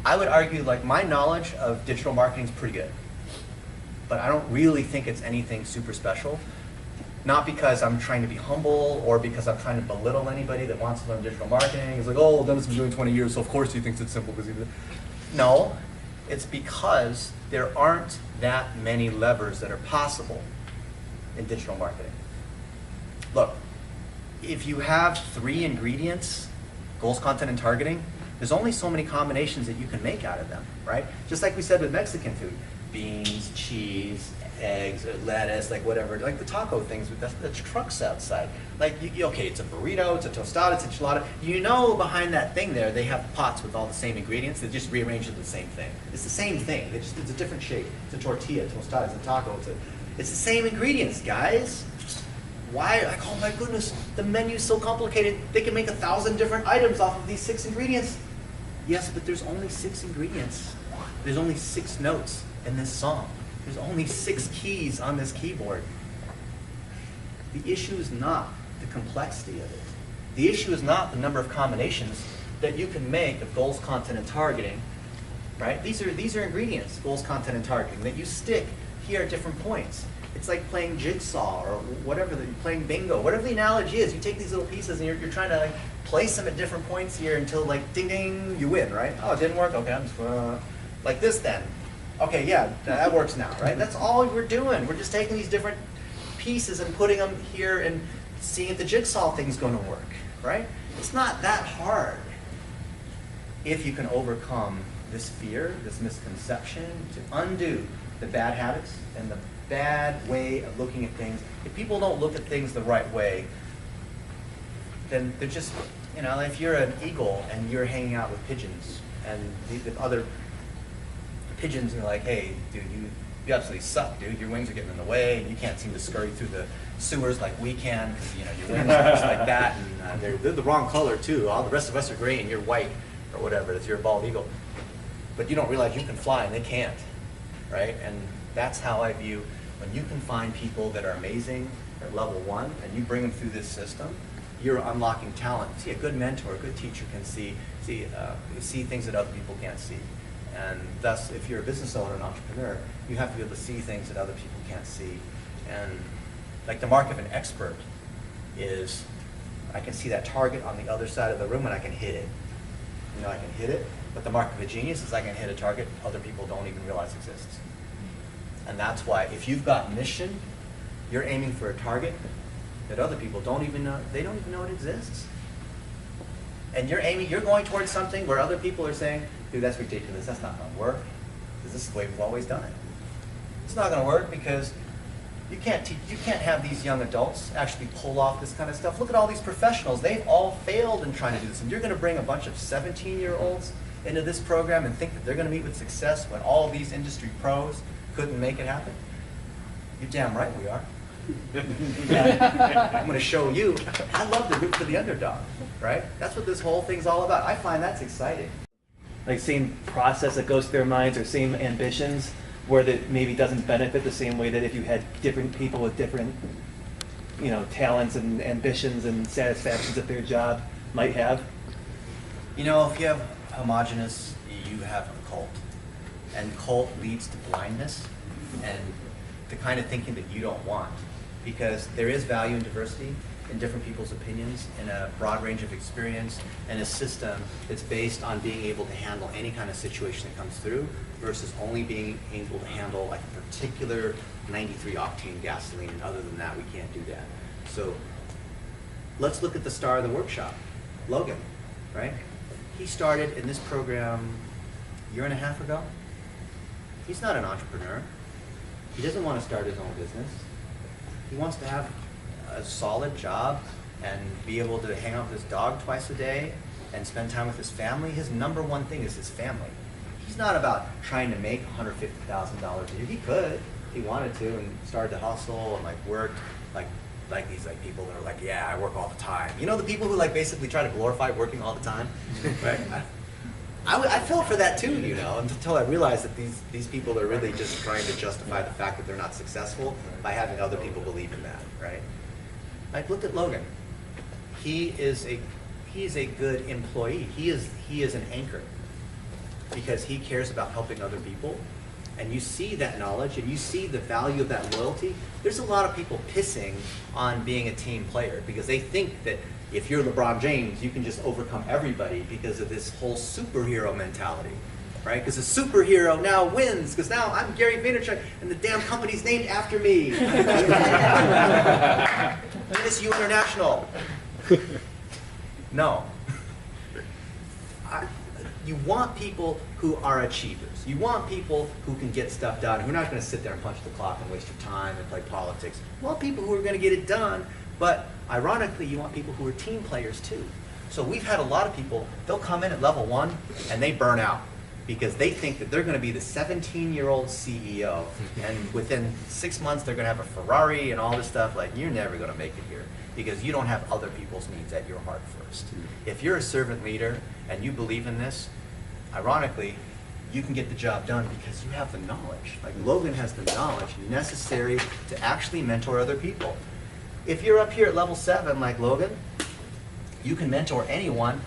I would argue, like, my knowledge of digital marketing is pretty good. But I don't really think it's anything super special. Not because I'm trying to be humble or because I'm trying to belittle anybody that wants to learn digital marketing. It's like, oh, Dennis has been doing 20 years, so of course he thinks it's simple because he did. No, it's because there aren't that many levers that are possible in digital marketing. Look, if you have 3 ingredients, goals, content, and targeting, there's only so many combinations that you can make out of them, right? Just like we said with Mexican food, beans, cheese, eggs, lettuce, like whatever, like the taco things with the trucks outside. Like, okay, it's a burrito, it's a tostada, it's enchilada. You know behind that thing there, they have pots with all the same ingredients. They just rearrange it the same thing. It's the same thing. It's a different shape. It's a tortilla, tostada, it's a taco. It's the same ingredients, guys. Why? Like, oh my goodness, the menu's so complicated. They can make 1,000 different items off of these 6 ingredients. Yes, but there's only 6 ingredients. There's only 6 notes in this song. There's only 6 keys on this keyboard. The issue is not the complexity of it. The issue is not the number of combinations that you can make of goals, content, and targeting, right? These are ingredients, goals, content, and targeting, that you stick here at different points. It's like playing jigsaw or whatever, playing bingo, whatever the analogy is. You take these little pieces and you're trying to like place them at different points here until like ding ding, you win, right? Oh, it didn't work? Okay, I'm just like this then. Okay, yeah, that works now, right? That's all we're doing. We're just taking these different pieces and putting them here and seeing if the jigsaw thing's going to work, right? It's not that hard if you can overcome this fear, this misconception, to undo the bad habits and the bad way of looking at things. If people don't look at things the right way, then they're just, you know, if you're an eagle and you're hanging out with pigeons and the other pigeons are like, hey, dude, you absolutely suck, dude. Your wings are getting in the way, and you can't seem to scurry through the sewers like we can, because you know your wings are just like that, and they're the wrong color too. All the rest of us are gray, and you're white, or whatever. It's your bald eagle. But you don't realize you can fly, and they can't, right? And that's how I view when you can find people that are amazing at level 1, and you bring them through this system. You're unlocking talent. See, a good mentor, a good teacher can see things that other people can't see. And thus, if you're a business owner, an entrepreneur, you have to be able to see things that other people can't see. And like the mark of an expert is, I can see that target on the other side of the room and I can hit it. You know, I can hit it, but the mark of a genius is I can hit a target other people don't even realize exists. And that's why if you've got mission, you're aiming for a target that other people don't even know, they don't even know it exists. And you're going towards something where other people are saying, dude, that's ridiculous, that's not gonna work, because this is the way we've always done it. It's not gonna work because you can't have these young adults actually pull off this kind of stuff. Look at all these professionals, they've all failed in trying to do this. And you're gonna bring a bunch of 17-year-olds into this program and think that they're gonna meet with success when all of these industry pros couldn't make it happen? You're damn right we are. I'm gonna show you, I love to root for the underdog, right? That's what this whole thing's all about. I find that's exciting. Like same process that goes through their minds or same ambitions, where that maybe doesn't benefit the same way that if you had different people with different, you know, talents and ambitions and satisfactions at their job might have. You know, if you have homogenous, you have a cult. And cult leads to blindness and the kind of thinking that you don't want. Because there is value in diversity, in different people's opinions, in a broad range of experience, and a system that's based on being able to handle any kind of situation that comes through versus only being able to handle like a particular 93 octane gasoline, and other than that, we can't do that. So let's look at the star of the workshop, Logan, right? He started in this program a year and a half ago. He's not an entrepreneur. He doesn't want to start his own business. He wants to have a solid job and be able to hang out with his dog twice a day and spend time with his family. His number one thing is his family. He's not about trying to make $150,000 a year. He could, if he wanted to, and started to hustle and like worked like these like people that are like, yeah, I work all the time. You know, the people who like basically try to glorify working all the time, right? I fell for that too, you know, until I realized that these people are really just trying to justify the fact that they're not successful by having other people believe in that, right? Like, look at Logan. He is a good employee. He is an anchor because he cares about helping other people. And you see that knowledge and you see the value of that loyalty. There's a lot of people pissing on being a team player because they think that if you're LeBron James, you can just overcome everybody because of this whole superhero mentality, right? Because a superhero now wins because now I'm Gary Vaynerchuk and the damn company's named after me. This U International. No. You want people who are achievers. You want people who can get stuff done, who are not going to sit there and punch the clock and waste your time and play politics. You want people who are going to get it done, but ironically, you want people who are team players too. So we've had a lot of people, they'll come in at level 1 and they burn out because they think that they're going to be the 17-year-old CEO, and within 6 months they're going to have a Ferrari and all this stuff. Like, you're never going to make it here because you don't have other people's needs at your heart first. If you're a servant leader and you believe in this, ironically, you can get the job done because you have the knowledge. Like Logan has the knowledge necessary to actually mentor other people. If you're up here at level 7 like Logan, you can mentor anyone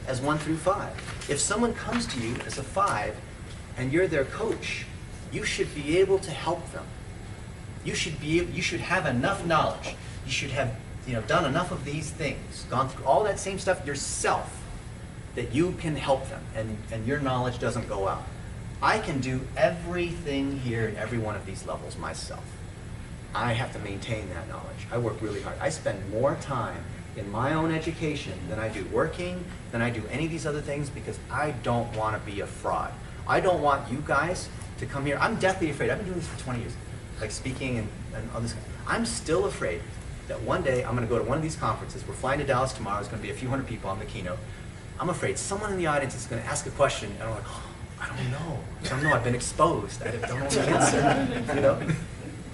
as 1 through 5. If someone comes to you as a 5 and you're their coach, you should be able to help them. You should have enough knowledge. You should have done enough of these things, gone through all that same stuff yourself, that you can help them and your knowledge doesn't go out. I can do everything here in every one of these levels myself. I have to maintain that knowledge. I work really hard. I spend more time in my own education than I do working, than I do any of these other things because I don't want to be a fraud. I don't want you guys to come here. I'm deathly afraid. I've been doing this for 20 years, like speaking and all this. I'm still afraid that one day I'm going to go to one of these conferences. We're flying to Dallas tomorrow. There's going to be a few hundred people on the keynote. I'm afraid someone in the audience is going to ask a question, and I'm like, oh, I don't know. I don't know. I've been exposed. I don't know the answer. You know?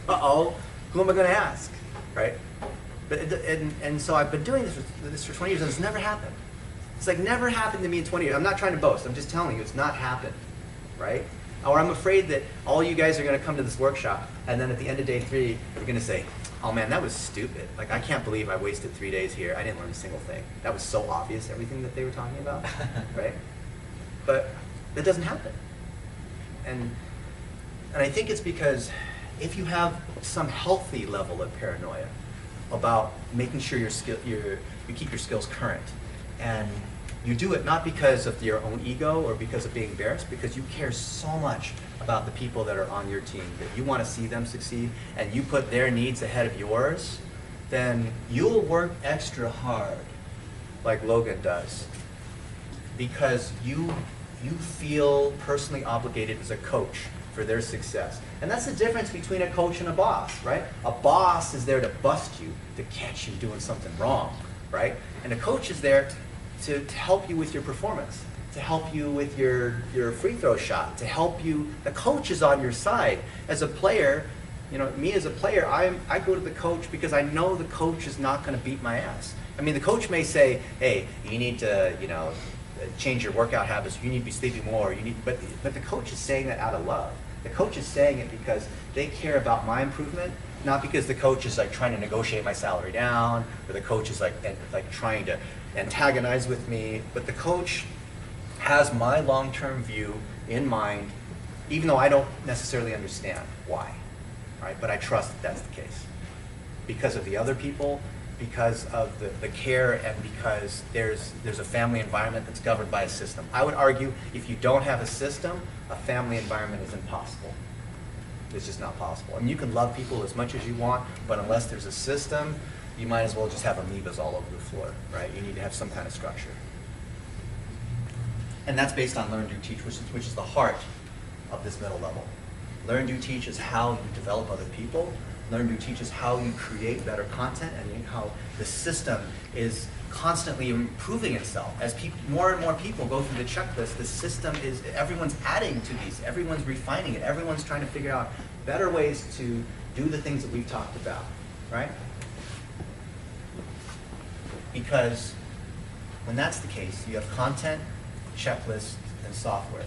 Uh-oh. Who am I going to ask? Right? But and so I've been doing this for 20 years, and it's never happened. It's like never happened to me in 20 years. I'm not trying to boast. I'm just telling you, it's not happened. Right? Or I'm afraid that all you guys are going to come to this workshop, and then at the end of day 3, you're going to say, oh man, that was stupid. Like, I can't believe I wasted 3 days here. I didn't learn a single thing. That was so obvious, everything that they were talking about, right? But that doesn't happen. And I think it's because if you have some healthy level of paranoia about making sure you keep your skills current, and you do it not because of your own ego or because of being embarrassed, because you care so much about the people that are on your team, that you want to see them succeed, and you put their needs ahead of yours, then you'll work extra hard, like Logan does, because you feel personally obligated as a coach for their success. And that's the difference between a coach and a boss, right? A boss is there to bust you, to catch you doing something wrong, right? And a coach is there to help you with your performance, to help you with your free throw shot, to help you. The coach is on your side. As a player, you know, me as a player, I go to the coach because I know the coach is not going to beat my ass. I mean, the coach may say, hey, you need to, you know, change your workout habits, you need to be sleeping more, but the coach is saying that out of love. The coach is saying it because they care about my improvement, not because the coach is like trying to negotiate my salary down, or the coach is like trying to antagonize with me, but the coach has my long-term view in mind, even though I don't necessarily understand why, right? But I trust that that's the case because of the other people, because of the care, and because there's a family environment that's governed by a system. I would argue if you don't have a system, a family environment is impossible. It's just not possible. I mean, you can love people as much as you want, but unless there's a system, you might as well just have amoebas all over the floor, right? You need to have some kind of structure. And that's based on learn, do, teach, which is the heart of this middle level. Learn, do, teach is how you develop other people. Learn, do, teach is how you create better content, and how the system is constantly improving itself. As more and more people go through the checklist, the system is, everyone's adding to these, everyone's refining it, everyone's trying to figure out better ways to do the things that we've talked about, right? Because when that's the case, you have content, checklist, and software.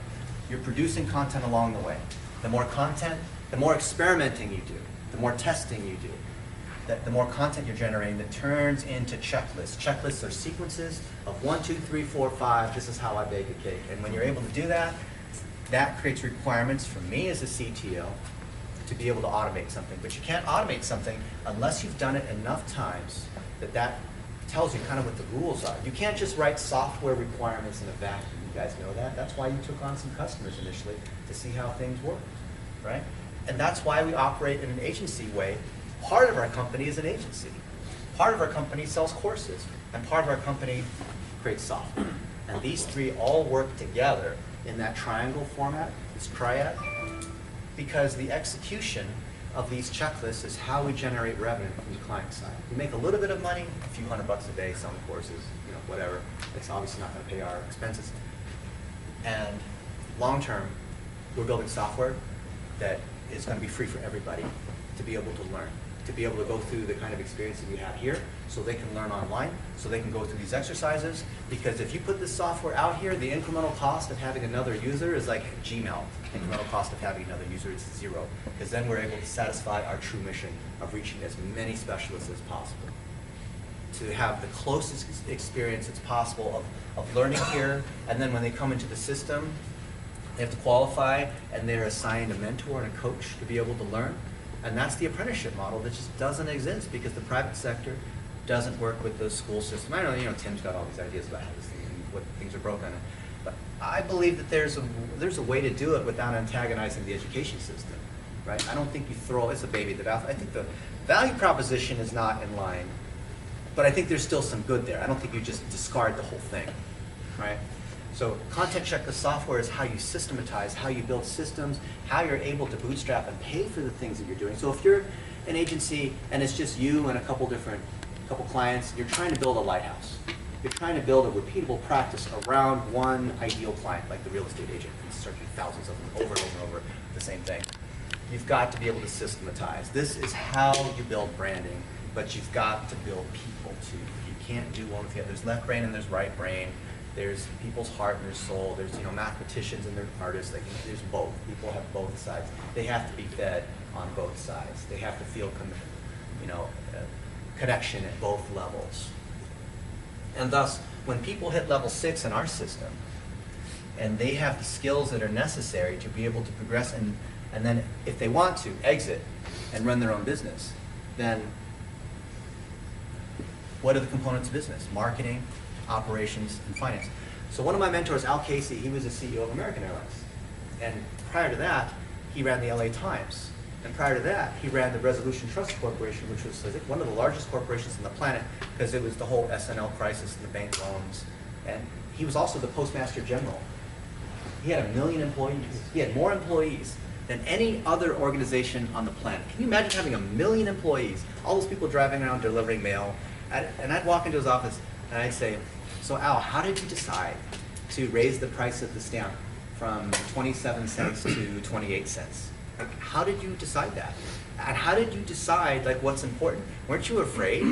You're producing content along the way. The more content, the more experimenting you do, the more testing you do, the more content you're generating that turns into checklists. Checklists are sequences of 1, 2, 3, 4, 5. This is how I bake a cake. And when you're able to do that, that creates requirements for me as a CTO to be able to automate something. But you can't automate something unless you've done it enough times that tells you kind of what the rules are. You can't just write software requirements in a vacuum. You guys know that. That's why you took on some customers initially, to see how things work, right? And that's why we operate in an agency way. Part of our company is an agency. Part of our company sells courses, and part of our company creates software. And these three all work together in that triangle format, this triad, because the execution of these checklists is how we generate revenue from the client side. We make a little bit of money, a few $100 a day selling courses, you know, whatever. It's obviously not going to pay our expenses. And long term, we're building software that is going to be free for everybody to be able to learn, to be able to go through the kind of experience that we have here, so they can learn online, so they can go through these exercises. Because if you put this software out here, the incremental cost of having another user is like Gmail. Incremental cost of having another user is 0, because then we're able to satisfy our true mission of reaching as many specialists as possible, to have the closest experience as possible of learning here, and then when they come into the system, they have to qualify, and they're assigned a mentor and a coach to be able to learn. And that's the apprenticeship model that just doesn't exist, because the private sector doesn't work with the school system. I know, you know, Tim's got all these ideas about how this thing and what things are broken, but I believe that there's a way to do it without antagonizing the education system, right? I don't think you throw, it's a baby the bath. I think the value proposition is not in line, but I think there's still some good there. I don't think you just discard the whole thing, right? So content checklist software is how you systematize, how you build systems, how you're able to bootstrap and pay for the things that you're doing. So if you're an agency and it's just you and a couple clients, you're trying to build a lighthouse. You're trying to build a repeatable practice around one ideal client, like the real estate agent, who's searching thousands of them over and over and over, the same thing. You've got to be able to systematize. This is how you build branding, but you've got to build people too. You can't do one with the other. There's left brain and there's right brain. There's people's heart and their soul. There's, you know, mathematicians and their artists. There's both. People have both sides. They have to be fed on both sides. They have to feel, connection at both levels. And thus, when people hit level 6 in our system, and they have the skills that are necessary to be able to progress and then if they want to exit and run their own business, then what are the components of business? Marketing, operations, and finance. So one of my mentors, Al Casey, he was the CEO of American Airlines. And prior to that, he ran the LA Times. And prior to that, he ran the Resolution Trust Corporation, which was, I think, one of the largest corporations on the planet because it was the whole SNL crisis and the bank loans. And he was also the Postmaster General. He had 1 million employees. He had more employees than any other organization on the planet. Can you imagine having 1 million employees, all those people driving around delivering mail? And I'd walk into his office and I'd say, so Al, how did you decide to raise the price of the stamp from 27 cents to 28 cents? Like, how did you decide that? And how did you decide like what's important? Weren't you afraid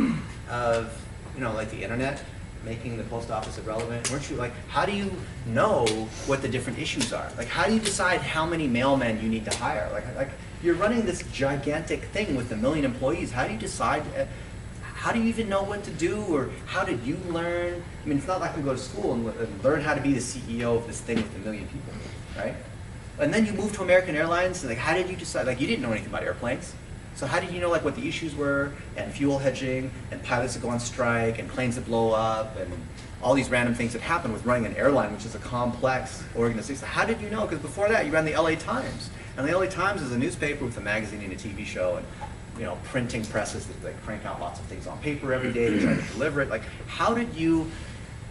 of, like the internet making the post office irrelevant? Weren't you like, how do you know what the different issues are? Like, how do you decide how many mailmen you need to hire? Like you're running this gigantic thing with 1 million employees. How do you decide? How do you even know what to do, or how did you learn? I mean, it's not like I can go to school and learn how to be the CEO of this thing with 1 million people, right? And then you move to American Airlines, and like, how did you decide? Like, you didn't know anything about airplanes. So how did you know like what the issues were, and fuel hedging, and pilots that go on strike, and planes that blow up, and all these random things that happen with running an airline, which is a complex organization. So how did you know? Because before that, you ran the LA Times. And the LA Times is a newspaper with a magazine and a TV show, and printing presses that like crank out lots of things on paper every day to try to deliver it. Like, how did you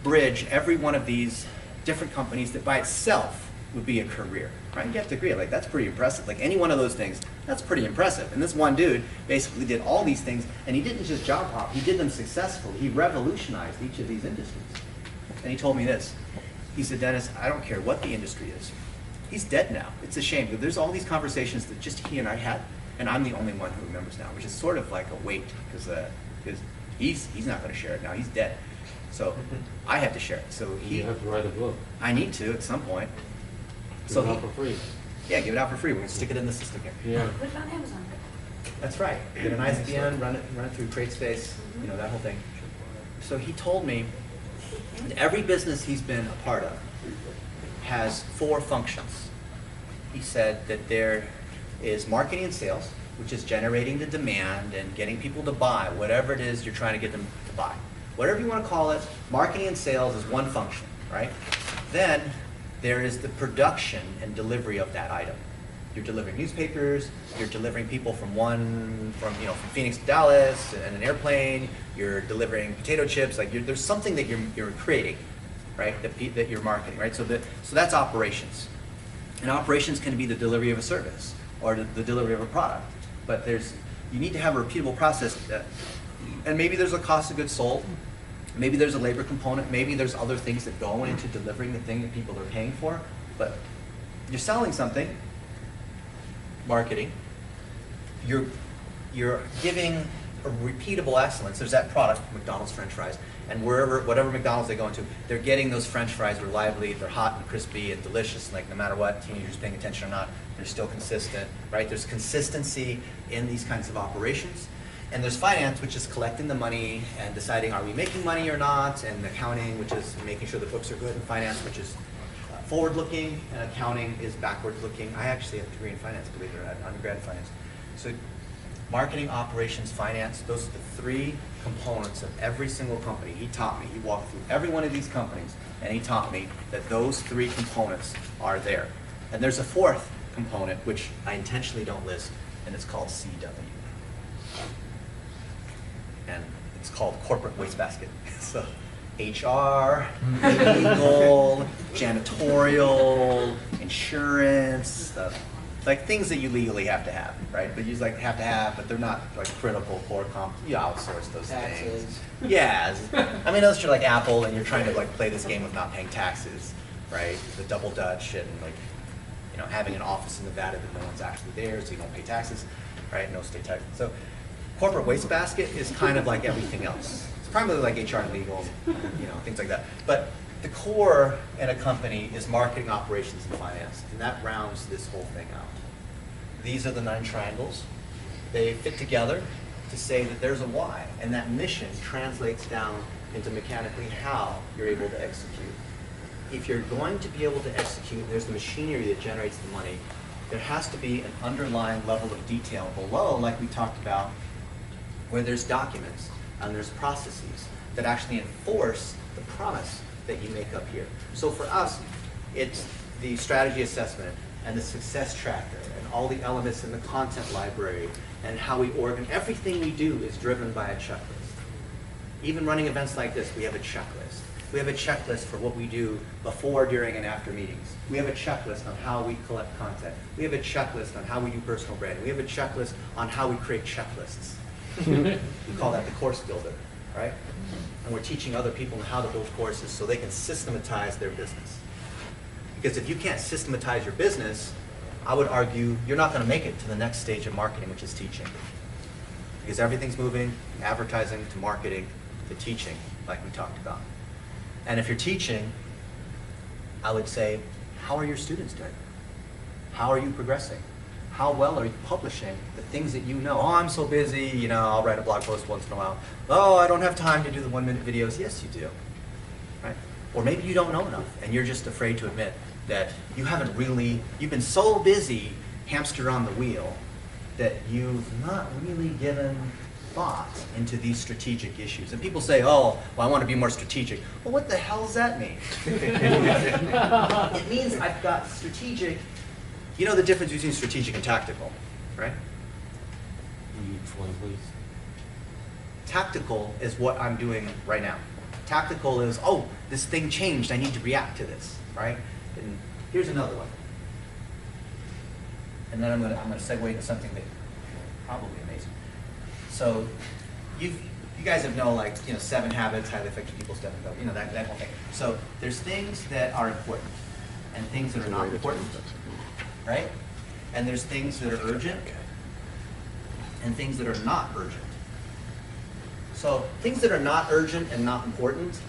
bridge every one of these different companies that by itself would be a career, right? You have to agree, like that's pretty impressive. Like any one of those things, that's pretty impressive. And this one dude basically did all these things, and he didn't just job hop, he did them successfully. He revolutionized each of these industries. And he told me this. He said, Dennis, I don't care what the industry is. He's dead now. It's a shame, but there's all these conversations that just he and I had, and I'm the only one who remembers now, which is sort of like a weight, because he's not going to share it now. He's dead. So I have to share it. So You have to write a book. I need to at some point. Give it out for free. Yeah, give it out for free. We're going to stick it in the system here. Yeah. Put it on Amazon. That's right. Get an ISBN, run it through CreateSpace, that whole thing. So he told me that every business he's been a part of has 4 functions. He said that there is marketing and sales, which is generating the demand and getting people to buy whatever it is you're trying to get them to buy. Whatever you want to call it, marketing and sales is one function, right? Then there is the production and delivery of that item. You're delivering newspapers, you're delivering people from Phoenix to Dallas in an airplane, you're delivering potato chips, like there's something that you're creating, right, that you're marketing, right? So that's operations. And operations can be the delivery of a service or the delivery of a product. But you need to have a repeatable process. And maybe there's a cost of goods sold. Maybe there's a labor component. Maybe there's other things that go into delivering the thing that people are paying for. But you're selling something, marketing. You're giving a repeatable excellence. There's that product, McDonald's French fries. And whatever McDonald's they go into, they're getting those French fries reliably. They're hot and crispy and delicious. Like no matter what, teenagers paying attention or not, they're still consistent, right? There's consistency in these kinds of operations. And there's finance, which is collecting the money and deciding are we making money or not, and accounting, which is making sure the books are good, and finance, which is forward-looking, and accounting is backward-looking. I actually have a degree in finance, believe it or not, undergrad finance. So marketing, operations, finance, those are the 3 components of every single company. He taught me, he walked through every one of these companies, and he taught me that those 3 components are there. And there's a 4th component, which I intentionally don't list, and it's called CW. And it's called corporate wastebasket. So HR, legal, janitorial, insurance, like things that you legally have to have, right? But you just like have to have, but they're not like critical core comp. You outsource those things. Yeah, I mean, unless you're like Apple and you're trying to like play this game of not paying taxes, right? The double Dutch and like, having an office in Nevada that no one's actually there, so you don't pay taxes, right? No state tax. So corporate wastebasket is kind of like everything else. It's primarily like HR and legal, things like that. But the core in a company is marketing, operations, and finance, and that rounds this whole thing out. These are the 9 triangles. They fit together to say that there's a why, and that mission translates down into mechanically how you're able to execute. if you're going to be able to execute, there's the machinery that generates the money, there has to be an underlying level of detail below, like we talked about, where there's documents and there's processes that actually enforce the promise that you make up here. So for us, it's the strategy assessment and the success tracker and all the elements in the content library and how we organize. Everything we do is driven by a checklist. Even running events like this, we have a checklist. We have a checklist for what we do before, during, and after meetings. We have a checklist on how we collect content. We have a checklist on how we do personal branding. We have a checklist on how we create checklists. We call that the course builder, right? And we're teaching other people how to build courses so they can systematize their business. Because if you can't systematize your business, I would argue you're not going to make it to the next stage of marketing, which is teaching. Because everything's moving, advertising to marketing to teaching, like we talked about. And if you're teaching, I would say, how are your students doing? How are you progressing? How well are you publishing the things that you know? Oh, I'm so busy, you know, I'll write a blog post once in a while. Oh, I don't have time to do the 1-minute videos. Yes, you do, right? Or maybe you don't know enough and you're just afraid to admit that you haven't really, you've been so busy hamster on the wheel that you've not really given thought into these strategic issues. And people say, oh, well, I want to be more strategic. Well, what the hell does that mean? It means I've got strategic. You know the difference between strategic and tactical, right? Explain, please. Tactical is what I'm doing right now. Tactical is, oh, this thing changed, I need to react to this, right? And here's another one. And then I'm gonna segue into something that probably amazing. So you guys have known, like, you know, 7 habits, highly effective people, stuff, you know, that whole thing. So there's things that are important and things that are not important, right? And there's things that are urgent and things that are not urgent. So things that are not urgent and not important,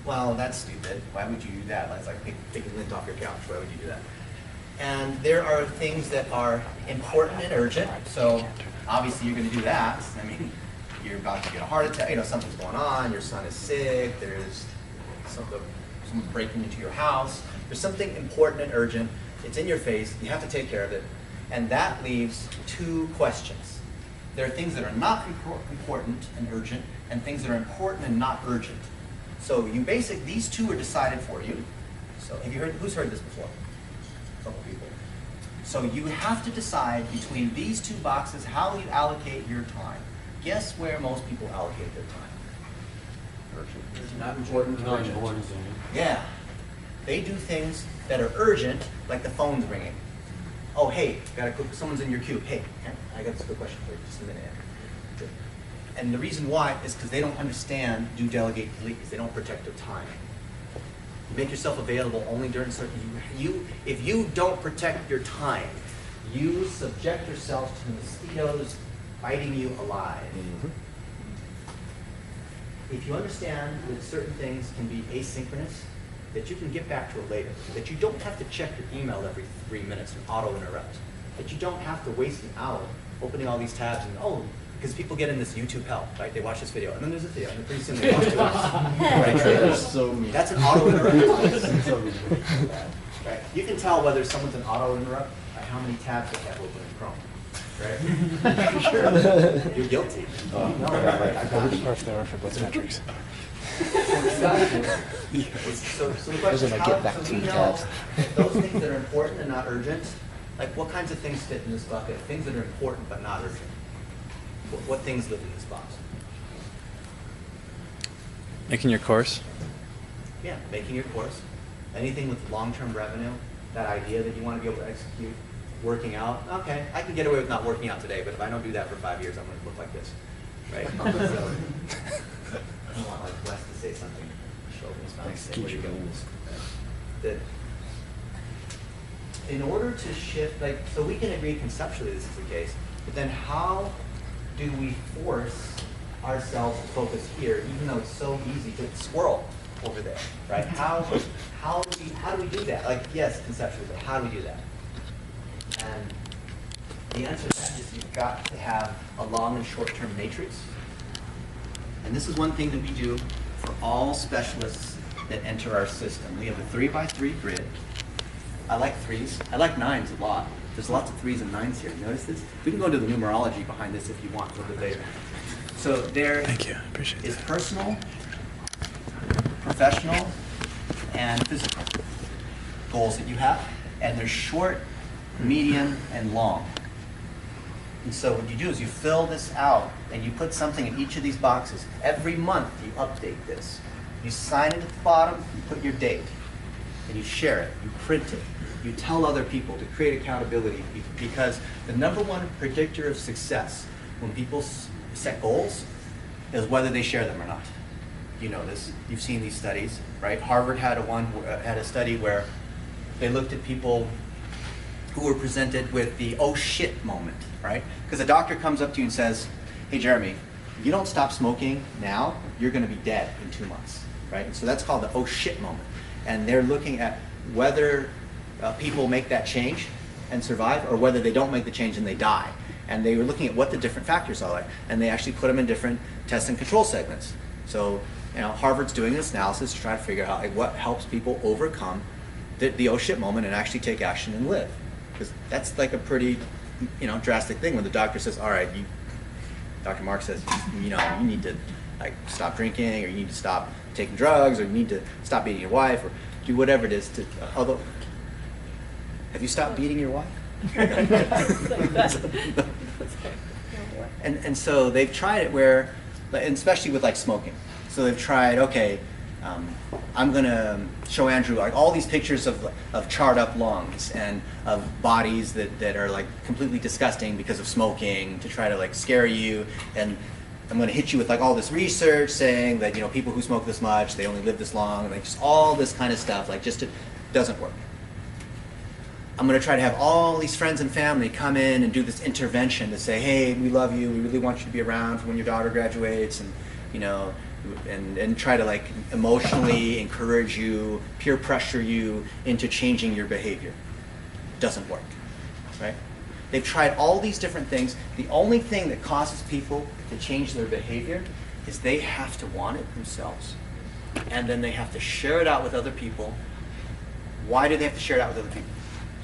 well, that's stupid. Why would you do that? That's like taking lint off your couch. Why would you do that? And there are things that are important and urgent. So obviously you're going to do that. I mean, you're about to get a heart attack. You know, something's going on. Your son is sick. There's someone's breaking into your house. There's something important and urgent. It's in your face. You have to take care of it. And that leaves 2 questions. There are things that are not important and urgent, and things that are important and not urgent. So these 2 are decided for you. So have you heard? Who's heard this before? A couple people. So you have to decide between these 2 boxes how you allocate your time. Guess where most people allocate their time? Urgent. Not important. Not Urgent. important. Yeah. They do things that are urgent, like the phone's ringing. Oh, hey, someone's in your queue. Hey, I got this good question for you. Just a minute. And the reason why is because they don't understand do, delegate, delete. They don't protect their time. You make yourself available only during certain. If you don't protect your time, you subject yourself to the mosquitoes biting you alive. Mm-hmm. If you understand that certain things can be asynchronous, that you can get back to it later, that you don't have to check your email every 3 minutes and auto-interrupt, that you don't have to waste an hour opening all these tabs and, because people get in this YouTube hell, right? They watch this video, and then there's a video, and then pretty soon they watch 2 hours. Right? So mean. That's an auto-interrupt. Right? You can tell whether someone's an auto-interrupt by how many tabs they have open in Chrome. Right? Sure. You're guilty. No, right? I got you. First hour for BlitzMetrics. So the question is, so we know those things that are important and not urgent, like what kinds of things fit in this bucket? Things that are important but not urgent. What things live in this box? Making your course. Yeah, making your course. Anything with long-term revenue, that idea that you want to be able to execute, working out. Okay, I can get away with not working out today, but if I don't do that for 5 years, I'm going to look like this, right? So, I don't want like Wes to say something. Show him his mouth. Say, where you going? That in order to shift, like, so we can agree conceptually this is the case, but then how do we force ourselves to focus here, even though it's so easy to swirl over there, right? How do we do that? Like, yes, conceptually, but how do we do that? And the answer to that is you've got to have a long and short-term matrix. And this is one thing that we do for all specialists that enter our system. We have a 3x3 grid. I like 3s. I like 9s a lot. There's lots of 3s and 9s here. Notice this? We can go into the numerology behind this if you want a little bit later. So there Thank you. I appreciate is that. personal, professional, and physical goals that you have. And they're short, medium, and long. And so what you do is you fill this out and you put something in each of these boxes. Every month you update this. You sign it at the bottom, you put your date, and you share it, you print it. You tell other people to create accountability, because the number one predictor of success when people set goals is whether they share them or not. You know this, you've seen these studies, right? Harvard had a study where they looked at people who were presented with the oh shit moment, right? Because a doctor comes up to you and says, hey Jeremy, if you don't stop smoking now, you're gonna be dead in 2 months, right? And so that's called the oh shit moment. And they're looking at whether people make that change and survive, or whether they don't make the change and they die. And they were looking at what the different factors are, and they actually put them in different test and control segments. So, you know, Harvard's doing this analysis to try to figure out like, what helps people overcome the oh shit moment and actually take action and live. Because that's like a pretty, you know, drastic thing when the doctor says, all right, Dr. Mark says, you know, you need to like stop drinking, or you need to stop taking drugs, or you need to stop beating your wife, or do whatever it is to, although, have you stopped beating your wife? And so they've tried it where, and especially with like smoking. So they've tried, okay, I'm gonna show Andrew like all these pictures of charred up lungs and of bodies that are like completely disgusting because of smoking, to try to like scare you. And I'm gonna hit you with like all this research saying that, you know, people who smoke this much, they only live this long, like just all this kind of stuff, like just it doesn't work. I'm going to try to have all these friends and family come in and do this intervention to say, hey, we love you, we really want you to be around for when your daughter graduates, and, you know, and try to like emotionally encourage you, peer pressure you into changing your behavior. Doesn't work, right? They've tried all these different things. The only thing that causes people to change their behavior is they have to want it themselves, and then they have to share it out with other people. Why do they have to share it out with other people?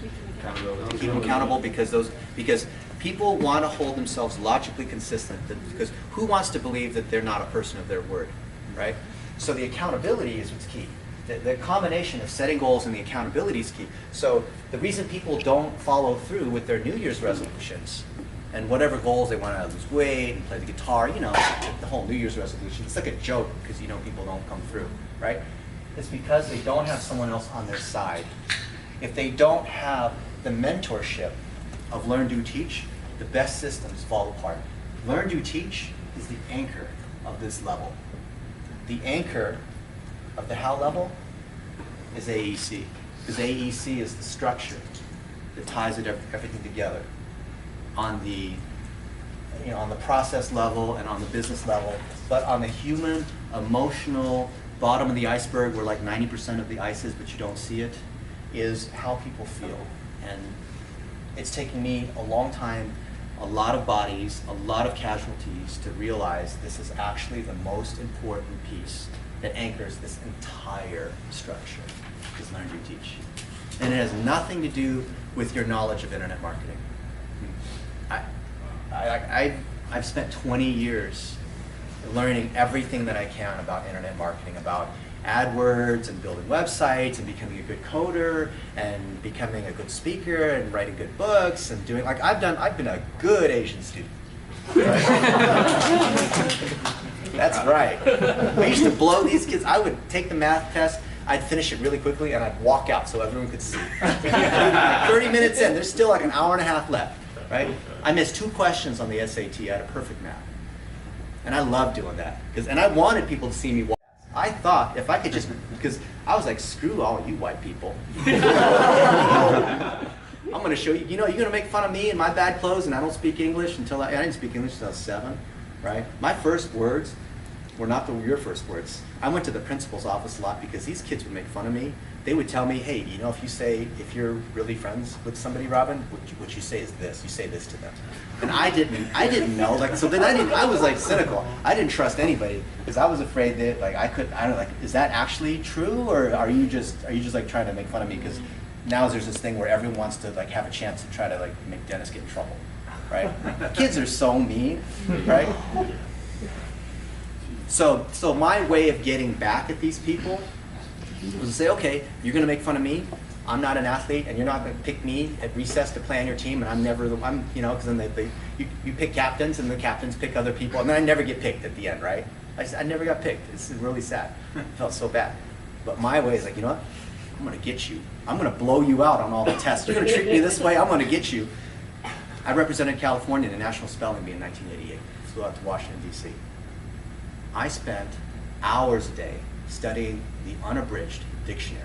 To keep them accountable, because people want to hold themselves logically consistent. Because who wants to believe that they're not a person of their word, right? So the accountability is what's key. The combination of setting goals and the accountability is key. So the reason people don't follow through with their New Year's resolutions and whatever goals they want to lose weight and play the guitar, you know, the whole New Year's resolution, it's like a joke because, you know, people don't come through, right? It's because they don't have someone else on their side. If they don't have the mentorship of Learn, Do, Teach, the best systems fall apart. Learn, Do, Teach is the anchor of this level. The anchor of the how level is AEC, because AEC is the structure that ties everything together on the, you know, on the process level and on the business level, but on the human, emotional, bottom of the iceberg, where like 90% of the ice is, but you don't see it, is how people feel. And it's taken me a long time, a lot of bodies, a lot of casualties to realize this is actually the most important piece that anchors this entire structure, is Learn, Do, Teach. And it has nothing to do with your knowledge of internet marketing. I've spent 20 years learning everything that I can about internet marketing, about AdWords and building websites and becoming a good coder and becoming a good speaker and writing good books and doing, like, I've been a good Asian student. That's right. I used to blow these kids. I would take the math test, I'd finish it really quickly, and I'd walk out so everyone could see. Like 30 minutes in, there's still like an hour and a half left, right? I missed 2 questions on the SAT. I had a perfect math. And I loved doing that. And I wanted people to see me walk. I thought if I could just, because I was like, screw all you white people. I'm going to show you, you know, you're going to make fun of me and my bad clothes, and I don't speak English until I didn't speak English until I was 7, right? My first words were not your first words. I went to the principal's office a lot because these kids would make fun of me. they would tell me, hey, you know, if you're really friends with somebody, Robin, what you say is this. You say this to them. And I didn't know. Like, so then I was like cynical. I didn't trust anybody because I was afraid that like I don't like, is that actually true, or are you just like trying to make fun of me? Because now there's this thing where everyone wants to like have a chance to try to like make Dennis get in trouble, right? Kids are so mean, right? So my way of getting back at these people was to say, okay, you're going to make fun of me. I'm not an athlete, and you're not going to pick me at recess to play on your team, and you know, because then you pick captains, and the captains pick other people, and then I never get picked at the end, right? I never got picked. It's really sad. I felt so bad. But my way is like, you know what? I'm going to get you. I'm going to blow you out on all the tests. You're going to treat me this way. I'm going to get you. I represented California in the National Spelling Bee in 1988. Flew out to Washington, D.C. I spent hours a day studying the unabridged dictionary.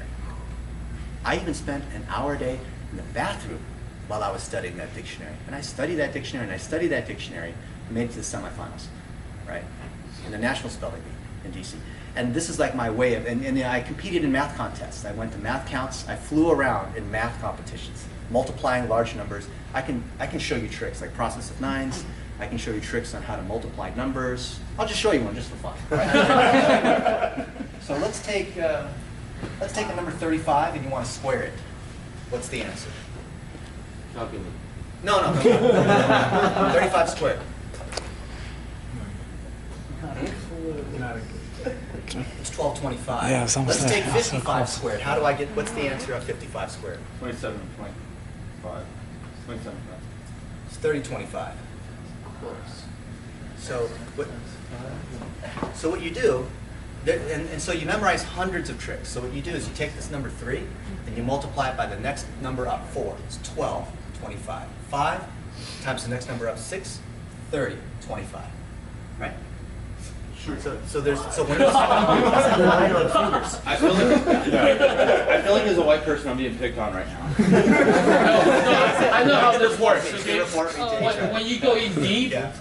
I even spent an hour a day in the bathroom while I was studying that dictionary. And I studied that dictionary, and I studied that dictionary, and made it to the semifinals, right? In the National Spelling Bee in D.C. And this is like my way of, and I competed in math contests. I went to math counts. I flew around in math competitions, multiplying large numbers. I can show you tricks like process of nines. I can show you tricks on how to multiply numbers. I'll just show you one just for fun. Right? So let's take a number 35, and you want to square it. What's the answer? Calculate. No. 35 squared. It's 1225. Yeah, it's almost Let's there. take Oh, so 55 close. squared. How do I get, what's the answer of 55 squared? 27.5. 27.5. It's 3025. So what you do, and so you memorize hundreds of tricks. So what you do is you take this number 3, and you multiply it by the next number up 4. It's 1225. 5 times the next number up 6, 30, 25. Right? Sure. So when you I feel like as a white person I'm being picked on right now. I know how this works. Okay? report, we take When you go in deep, Yeah.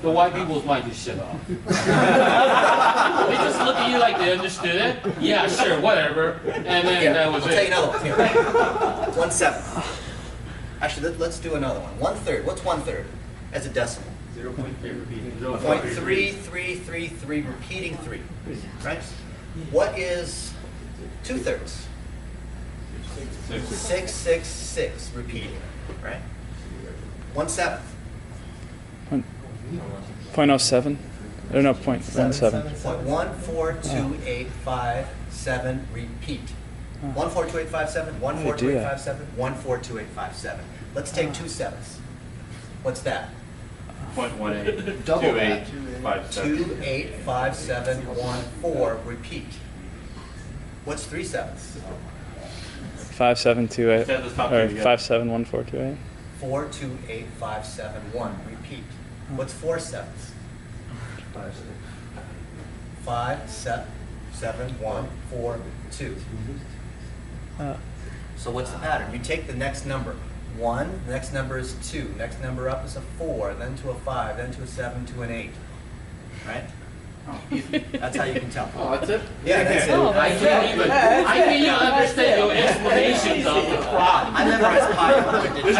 the white people's mind just shut off. They just look at you like they understood it. Yeah, sure, whatever. And then Here, that was I'll it. tell you another one. Here. 1/7. Actually, let's do another one. 1/3. What's 1/3 as a decimal? 0.3 repeating. 0.3333 repeating 3. Right? What is 2/3? 666 repeating. Right? 1/7. 0.07? Or no, 0.17. 14287 repeat. 142857, 142857, 142857. Let's take 2 7s. What's that? 0.18. Double that. 2857. 285714. Repeat. What's 3 7s? 5728. Say this top Or three again. 571428. 428571. Repeat. What's 4 7s? 577142. So what's the pattern? You take the next number. 1, the next number is 2, next number up is a 4, then to a 5, then to a 7, to an 8. Right? That's how you can tell. Oh, that's it? Yeah, that's it. I can't even understand your explanations of the problem. I memorized pi. I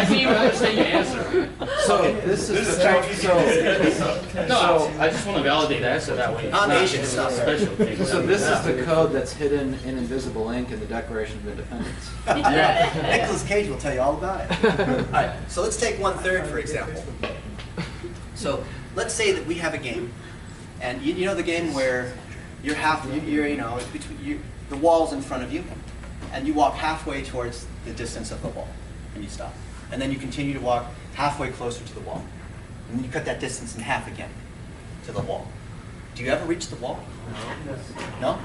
can't even understand your answer. So this is the No, I just want to validate that answer that way. It's I'm not Asian, it's not special thing. So this is the code that's hidden in invisible ink in the Declaration of Independence. Nicolas Cage will tell you all about it. All right, so let's take 1/3 for example. So let's say that we have a game, and you know the game where you're it's between the wall's in front of you, and you walk halfway towards the distance of the wall, and you stop, and then you continue to walk halfway closer to the wall, and then you cut that distance in half again to the wall. Do you ever reach the wall? No?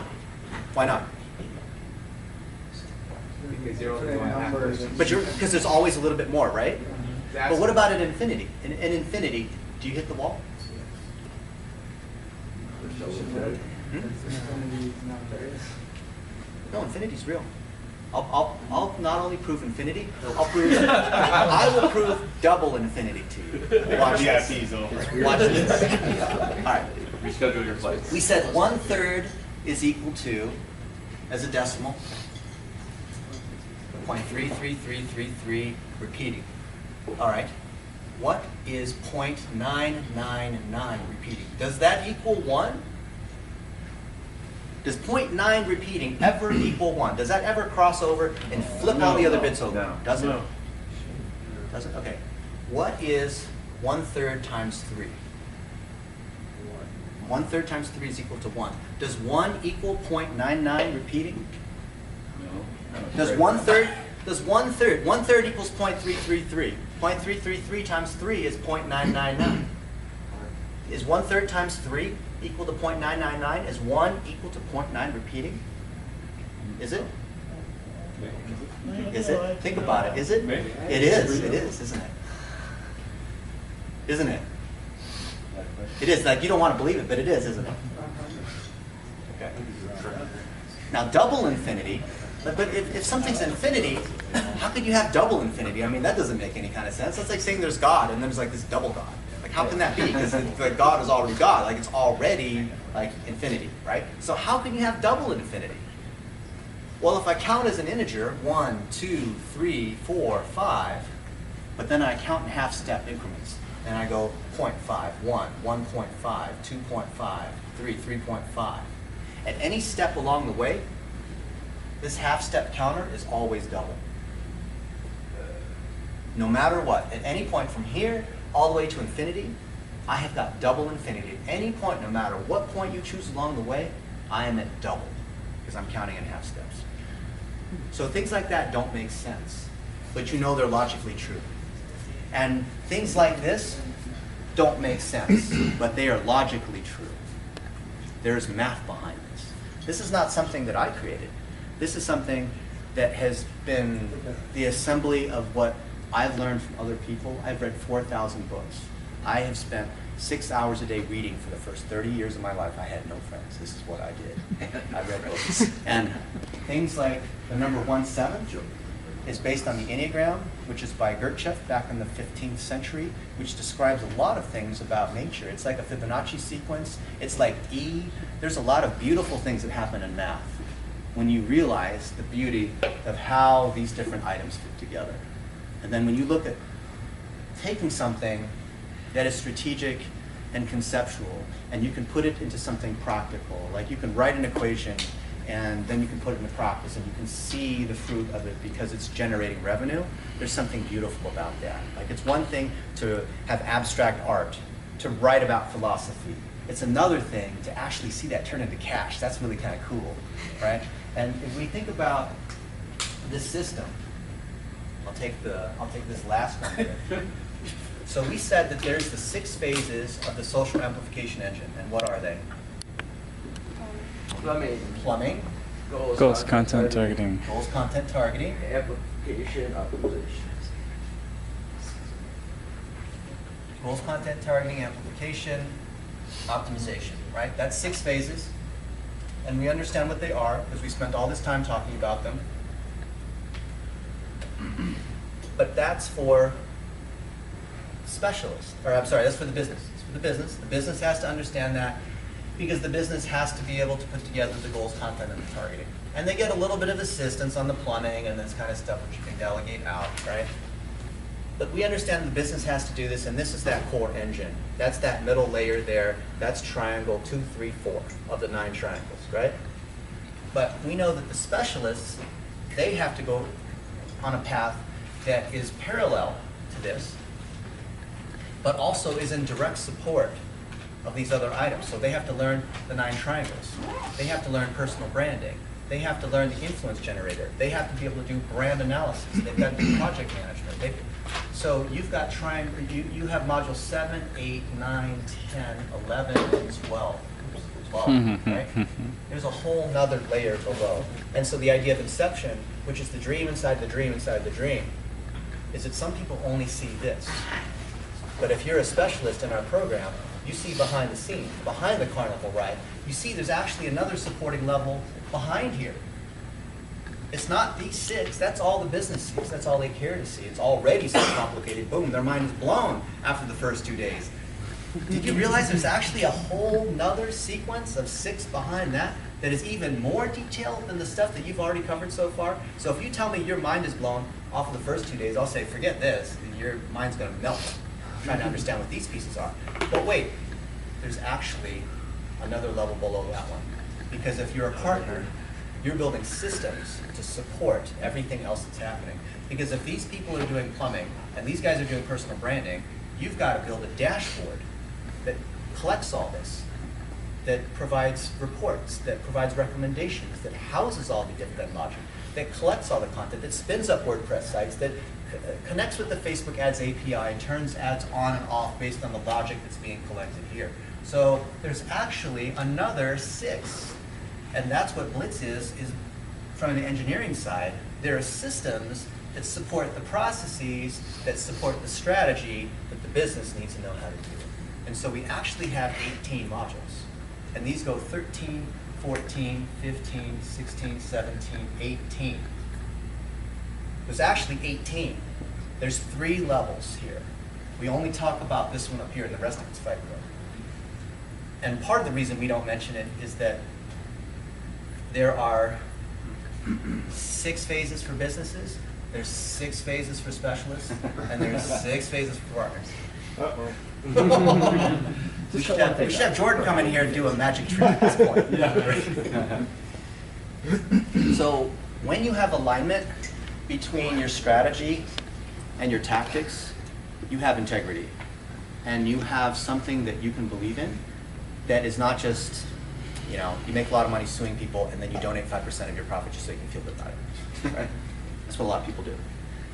Why not? But because there's always a little bit more, right? But what about at infinity? In infinity, do you hit the wall? No, infinity's real. I'll not only prove infinity, I will prove double infinity to you. Watch this. Watch this. All right. Reschedule your flights. We said 1/3 is equal to, as a decimal, 0.33333 repeating. All right. What is 0.999 repeating? Does that equal 1? Does 0.9 repeating ever equal 1? Does that ever cross over and flip all the other bits over? No. Does it? Does it? Okay. What is 1/3 times 3? 1/3 times 3 is equal to 1. Does 1 equal 0.99 repeating? Does 1/3 equals 0.333. 0.333 times 3 is 0.999. Is 1/3 times 3 equal to 0.999? Is 1 equal to 0.9 repeating? Is it? Is it? Think about it. Is it? It is, isn't it? Isn't it? It is. Like, you don't want to believe it, but it is, isn't it? Okay. Now, double infinity, but if something's infinity, how could you have double infinity? I mean, that doesn't make any kind of sense. That's like saying there's God, and then there's like this double God. Like, how can that be? Because the God is already God. Like, it's already, like, infinity, right? So how can you have double infinity? Well, if I count as an integer, 1, 2, 3, 4, 5, but then I count in half-step increments, and I go 0.5, 1, 1.5, 2.5, 3, 3.5. At any step along the way, this half-step counter is always double. No matter what, at any point from here all the way to infinity, I have got double infinity. At any point, no matter what point you choose along the way, I am at double, because I'm counting in half steps. So things like that don't make sense, but you know they're logically true. And things like this don't make sense, but they are logically true. There's math behind this. This is not something that I created. This is something that has been the assembly of what I've learned from other people. I've read 4,000 books. I have spent 6 hours a day reading for the first 30 years of my life. I had no friends. This is what I did. I read books. And things like the number 17 is based on the Enneagram, which is by Gurdjieff back in the 15th century, which describes a lot of things about nature. It's like a Fibonacci sequence. It's like E. There's a lot of beautiful things that happen in math when you realize the beauty of how these different items fit together. And then when you look at taking something that is strategic and conceptual, and you can put it into something practical, like you can write an equation and then you can put it into practice and you can see the fruit of it because it's generating revenue, there's something beautiful about that. Like, it's one thing to have abstract art, to write about philosophy. It's another thing to actually see that turn into cash. That's really kind of cool, right? And if we think about this system, I'll take this last one here. So we said that there's the 6 phases of the social amplification engine, and what are they? Plumbing. Goals, content targeting. Goals, content targeting. Application optimization. Goals, content targeting, amplification, optimization, right? That's 6 phases, and we understand what they are because we spent all this time talking about them. But that's for specialists, or I'm sorry, that's for the business. It's for the business. The business has to understand that because the business has to be able to put together the goals, content, and the targeting. And they get a little bit of assistance on the plumbing and this kind of stuff which you can delegate out, right? But we understand the business has to do this, and this is that core engine. That's that middle layer there. That's triangle 2, 3, 4 of the 9 triangles, right? But we know that the specialists, they have to go on a path that is parallel to this, but also is in direct support of these other items. So they have to learn the 9 triangles. They have to learn personal branding. They have to learn the influence generator. They have to be able to do brand analysis. They've got to do project management. So you've got you have modules 7, 8, 9, 10, 11, and 12. 12, right? There's a whole nother layer below. And so the idea of inception, which is the dream inside the dream inside the dream, is that some people only see this. But if you're a specialist in our program, you see behind the scenes, behind the carnival ride, you see there's actually another supporting level behind here. It's not these 6, that's all the business sees, that's all they care to see. It's already so complicated, boom, their mind is blown after the first 2 days. Did you realize there's actually a whole nother sequence of 6 behind that? that is even more detailed than the stuff that you've already covered so far. So if you tell me your mind is blown off of the first 2 days, I'll say, forget this, and your mind's going to melt trying to understand what these pieces are. But wait, there's actually another level below that one. Because if you're a partner, you're building systems to support everything else that's happening. Because if these people are doing plumbing and these guys are doing personal branding, you've got to build a dashboard that collects all this, that provides reports, that provides recommendations, that houses all the different logic, that collects all the content, that spins up WordPress sites, that connects with the Facebook Ads API and turns ads on and off based on the logic that's being collected here. So there's actually another 6. And that's what Blitz is from the engineering side. There are systems that support the processes, that support the strategy that the business needs to know how to do. And so we actually have 18 modules. And these go 13, 14, 15, 16, 17, 18. There's actually 18. There's 3 levels here. We only talk about this one up here, and the rest of it's fight code. And part of the reason we don't mention it is that there are 6 phases for businesses, there's 6 phases for specialists, and there's 6 phases for partners. We should have Jordan come in here and do a magic trick at this point. So when you have alignment between your strategy and your tactics, you have integrity. And you have something that you can believe in that is not just, you know, you make a lot of money suing people and then you donate 5% of your profit just so you can feel good about it. Right? That's what a lot of people do.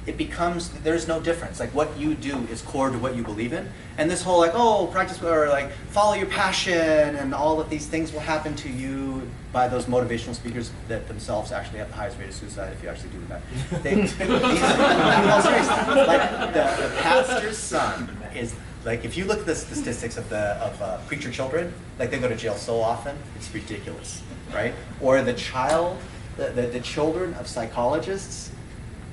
It becomes, there's no difference. Like what you do is core to what you believe in. And this whole like, oh, practice or like follow your passion and all of these things will happen to you by those motivational speakers that themselves actually have the highest rate of suicide if you actually do that. No, seriously, like the pastor's son is, like if you look at the statistics of preacher children, like they go to jail so often, it's ridiculous, right? Or the children of psychologists,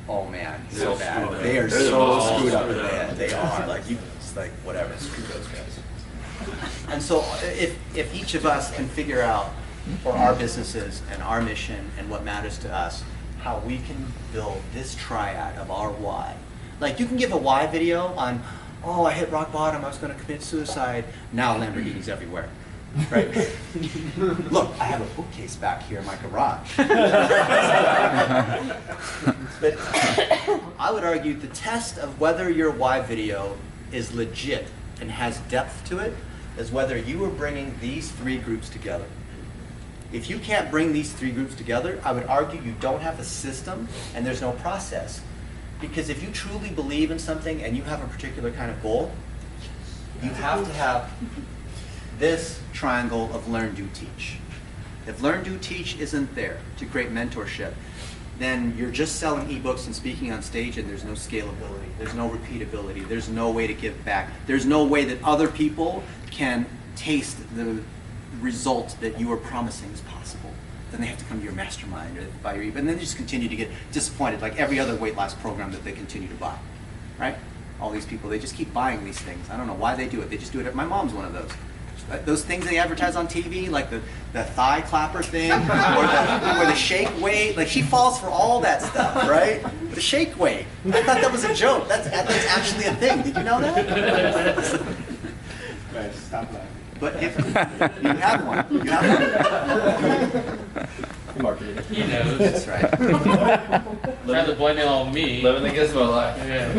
oh man, so bad. They are so screwed up in the head. They are, like you, it's like whatever, screw those guys. And so if each of us can figure out for our businesses and our mission and what matters to us, how we can build this triad of our why. Like you can give a why video on, oh, I hit rock bottom, I was going to commit suicide. Now Lamborghinis everywhere, right? Look, I have a bookcase back here in my garage. But I would argue the test of whether your why video is legit and has depth to it is whether you are bringing these 3 groups together. If you can't bring these 3 groups together, I would argue you don't have a system and there's no process. Because if you truly believe in something and you have a particular kind of goal, you have to have this triangle of learn, do, teach. If learn, do, teach isn't there to create mentorship, then you're just selling ebooks and speaking on stage and there's no scalability, there's no repeatability, there's no way to give back, there's no way that other people can taste the result that you are promising is possible. Then they have to come to your mastermind or buy your ebook, and then they just continue to get disappointed, like every other weight loss program that they continue to buy, right? All these people, they just keep buying these things. I don't know why they do it. They just do it. My mom's one of those. Those things they advertise on TV, like the thigh clapper thing, or the shake weight. Like she falls for all that stuff, right? The shake weight. I thought that was a joke. That's actually a thing. Did you know that? Right, stop laughing. But if you have one, you have one. He knows. That's right. Trying to blame it on me. Living the gizmo life. Yeah.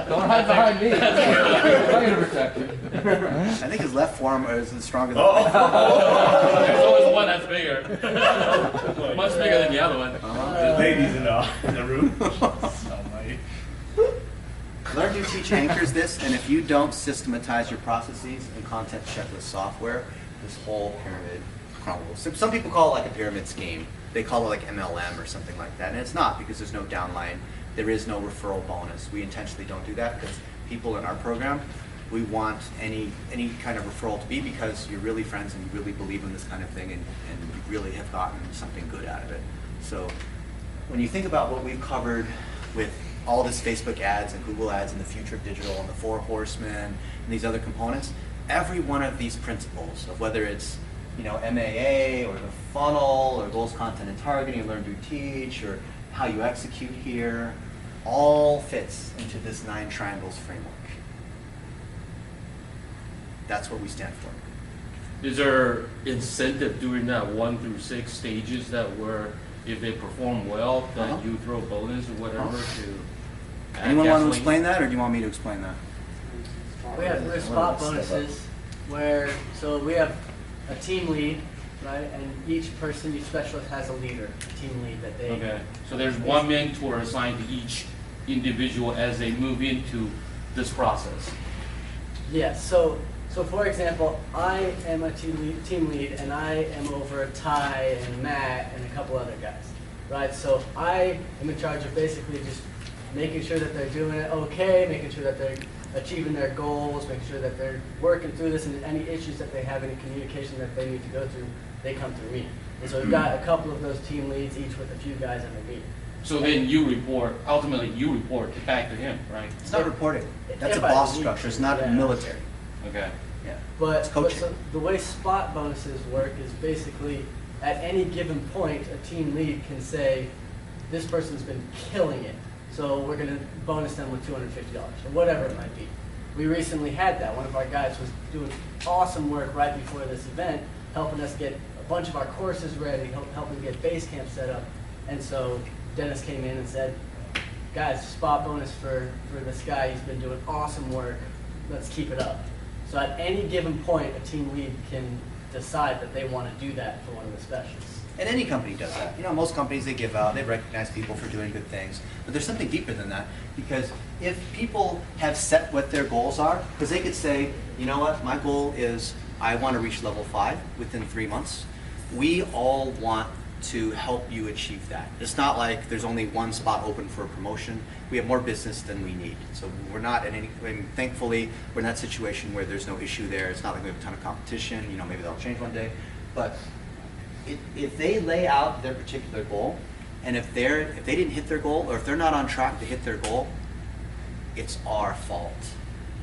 Don't hide behind me. I'm going to protect you. I think his left forearm is the strongest. There's always one that's bigger. Much bigger than the other one. The ladies in the room. Learn, do, teach anchors this, and if you don't systematize your processes and content checklist software, this whole pyramid crumbles. Some people call it like a pyramid scheme. They call it like MLM or something like that, and it's not because there's no downline. There is no referral bonus. We intentionally don't do that because people in our program, we want any kind of referral to be because you're really friends and you really believe in this kind of thing and you really have gotten something good out of it. So when you think about what we've covered with all this Facebook ads and Google ads and the future of digital and the 4 horsemen and these other components, every one of these principles of whether it's you know, MAA or the funnel or goals, content, and targeting, learn, do, teach, or how you execute here, all fits into this 9 triangles framework. That's what we stand for. Is there incentive during that 1 through 6 stages that where if they perform well, that you throw a bonus or whatever to add Anyone want to gasoline? explain that, or do you want me to explain that? We have spot bonuses where, so we have a team lead, right? And each person, each specialist has a leader, a team lead that they. Okay, so there's one mentor assigned to each individual as they move into this process. Yeah, so for example, I am a team lead and I am over Ty and Matt and a couple other guys, right? So I am in charge of basically just making sure that they're doing it okay, making sure that they're achieving their goals, making sure that they're working through this, and any issues that they have, any communication that they need to go through, they come through me. And so we've got a couple of those team leads, each with a few guys under me. So then you report, ultimately you report back to him, right? It's not reporting. That's a If I boss need structure. to, It's not yeah. military. Okay. Yeah. But, It's coaching. so the way spot bonuses work is basically at any given point, a team lead can say, this person's been killing it, so we're going to bonus them with $250 or whatever it might be. We recently had that. One of our guys was doing awesome work right before this event, helping us get a bunch of our courses ready, helping get base camp set up. And so Dennis came in and said, guys, spot bonus for this guy. He's been doing awesome work. Let's keep it up. So at any given point, a team lead can decide that they want to do that for one of the specialists. And any company does that. You know, most companies, they give out, they recognize people for doing good things. But there's something deeper than that, because if people have set what their goals are, because they could say, you know what, my goal is I want to reach level 5 within 3 months. We all want to help you achieve that. It's not like there's only one spot open for a promotion. We have more business than we need. So we're not in any, I mean, thankfully, we're in that situation where there's no issue there. It's not like we have a ton of competition. You know, maybe that'll change one day. But if they lay out their particular goal, and if they didn't hit their goal, or if they're not on track to hit their goal, it's our fault.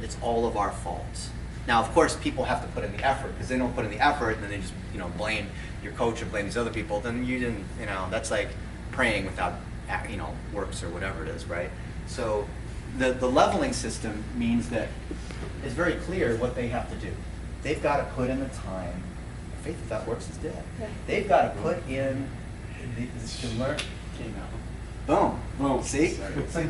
It's all of our fault. Now, of course, people have to put in the effort, because they don't put in the effort, and then they just, you know, blame your coach or blame these other people. Then you didn't, you know, that's like praying without, you know, works or whatever it is, right? So the leveling system means that it's very clear what they have to do. They've got to put in the time. Faith without works is dead. They've got to put in to learn. Boom. Boom. See? So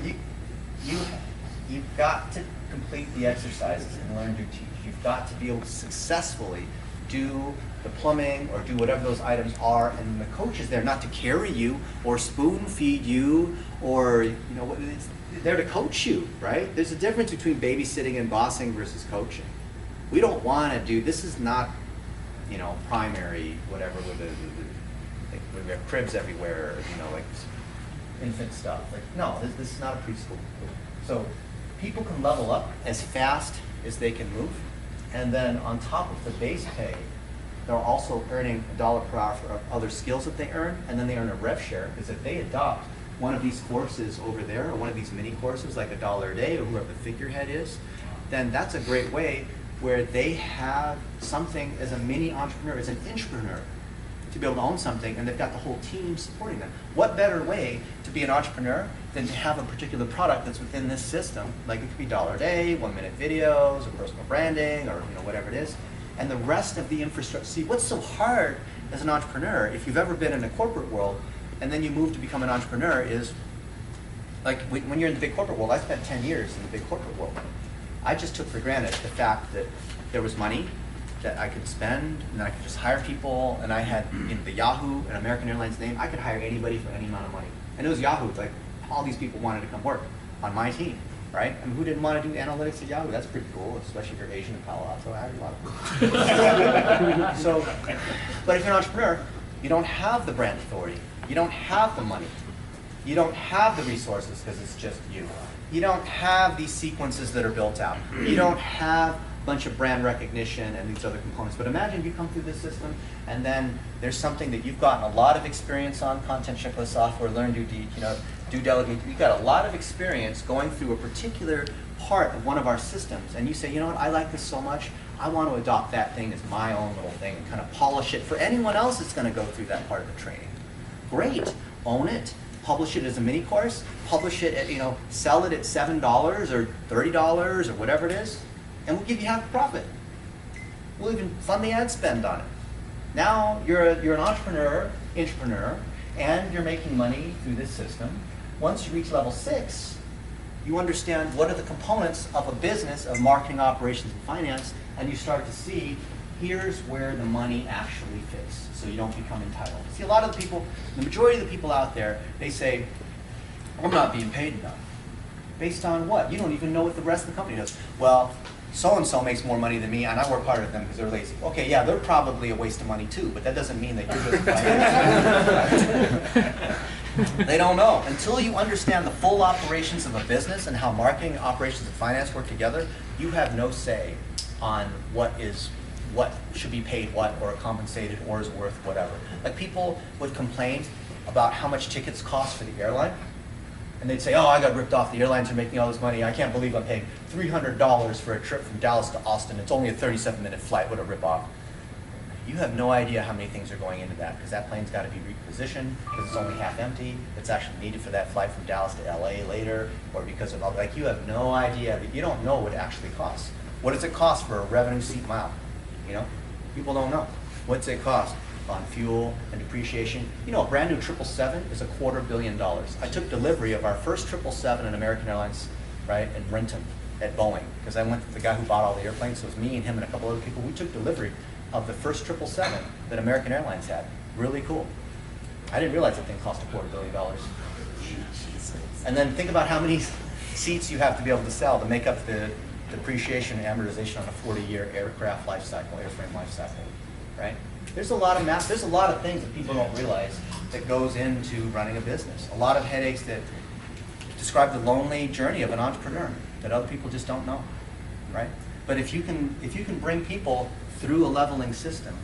you've got to complete the exercises and learn to teach. You've got to be able to successfully do the plumbing or do whatever those items are, and the coach is there not to carry you or spoon feed you, or, you know, it's there to coach you, right? There's a difference between babysitting and bossing versus coaching. We don't want to do, this is not, you know, primary, whatever, with like, we have cribs everywhere, you know, like infant stuff. Like, no, this is not a preschool. So people can level up as fast as they can move, and then on top of the base pay, they're also earning $1 per hour for other skills that they earn, and then they earn a rev share, because if they adopt one of these courses over there, or one of these mini courses, like $1 a day, or whoever the figurehead is, then that's a great way where they have something as a mini entrepreneur, as an intrapreneur, to be able to own something, and they've got the whole team supporting them. What better way to be an entrepreneur than to have a particular product that's within this system? Like, it could be $1 a day, 1-minute videos, or personal branding, or, you know, whatever it is. And the rest of the infrastructure. See, what's so hard as an entrepreneur, if you've ever been in a corporate world, and then you move to become an entrepreneur, is, like, when you're in the big corporate world, I spent 10 years in the big corporate world. I just took for granted the fact that there was money that I could spend, and I could just hire people, and I had, you know, the Yahoo and American Airlines name. I could hire anybody for any amount of money. And it was Yahoo. Like, all these people wanted to come work on my team, right? I mean, who didn't want to do analytics at Yahoo? That's pretty cool, especially if you're Asian in Palo Alto. I hired a lot of people. So, but if you're an entrepreneur, you don't have the brand authority. You don't have the money. You don't have the resources, because it's just you. You don't have these sequences that are built out. You don't have a bunch of brand recognition and these other components. But imagine you come through this system, and then there's something that you've gotten a lot of experience on, content checklist software, learn, do, you know, do, delegate. You've got a lot of experience going through a particular part of one of our systems, and you say, you know what, I like this so much, I want to adopt that thing as my own little thing and kind of polish it for anyone else that's going to go through that part of the training. Great, own it, publish it as a mini course, publish it at, sell it at $7 or $30 or whatever it is, and we'll give you half the profit. We'll even fund the ad spend on it. Now you're an entrepreneur, and you're making money through this system. Once you reach level 6, you understand what are the components of a business of marketing, operations, and finance, and you start to see here's where the money actually fits, so you don't become entitled. See, a lot of the people, the majority of the people out there, they say, I'm not being paid enough. Based on what? You don't even know what the rest of the company does. Well, so-and-so makes more money than me, and I work harder than them because they're lazy. Okay, yeah, they're probably a waste of money too, but that doesn't mean that you're just They don't know. Until you understand the full operations of a business and how marketing, operations, and finance work together, you have no say on what should be paid what, or compensated, or is worth whatever. Like, people would complain about how much tickets cost for the airline, and they'd say, oh, I got ripped off, the airlines are making all this money, I can't believe I'm paying $300 for a trip from Dallas to Austin, it's only a 37-minute flight, what a ripoff. You have no idea how many things are going into that, because that plane's got to be repositioned, because it's only half empty, it's actually needed for that flight from Dallas to LA later, or because of all, like, you have no idea, that you don't know what it actually costs. What does it cost for a revenue seat mile? People don't know. What's it cost on fuel and depreciation? A brand new 777 is $250 million. I took delivery of our first 777 in American Airlines, right, in Renton at Boeing, because I went to the guy who bought all the airplanes, so it was me and him and a couple other people. We took delivery of the first 777 that American Airlines had. Really cool. I didn't realize that thing cost $250 million. And then think about how many seats you have to be able to sell to make up the depreciation and amortization on a 40-year aircraft life cycle, airframe life cycle, right? There's a lot of math, there's a lot of things that people don't realize that goes into running a business. A lot of headaches that describe the lonely journey of an entrepreneur that other people just don't know, right? But if you can bring people through a leveling system,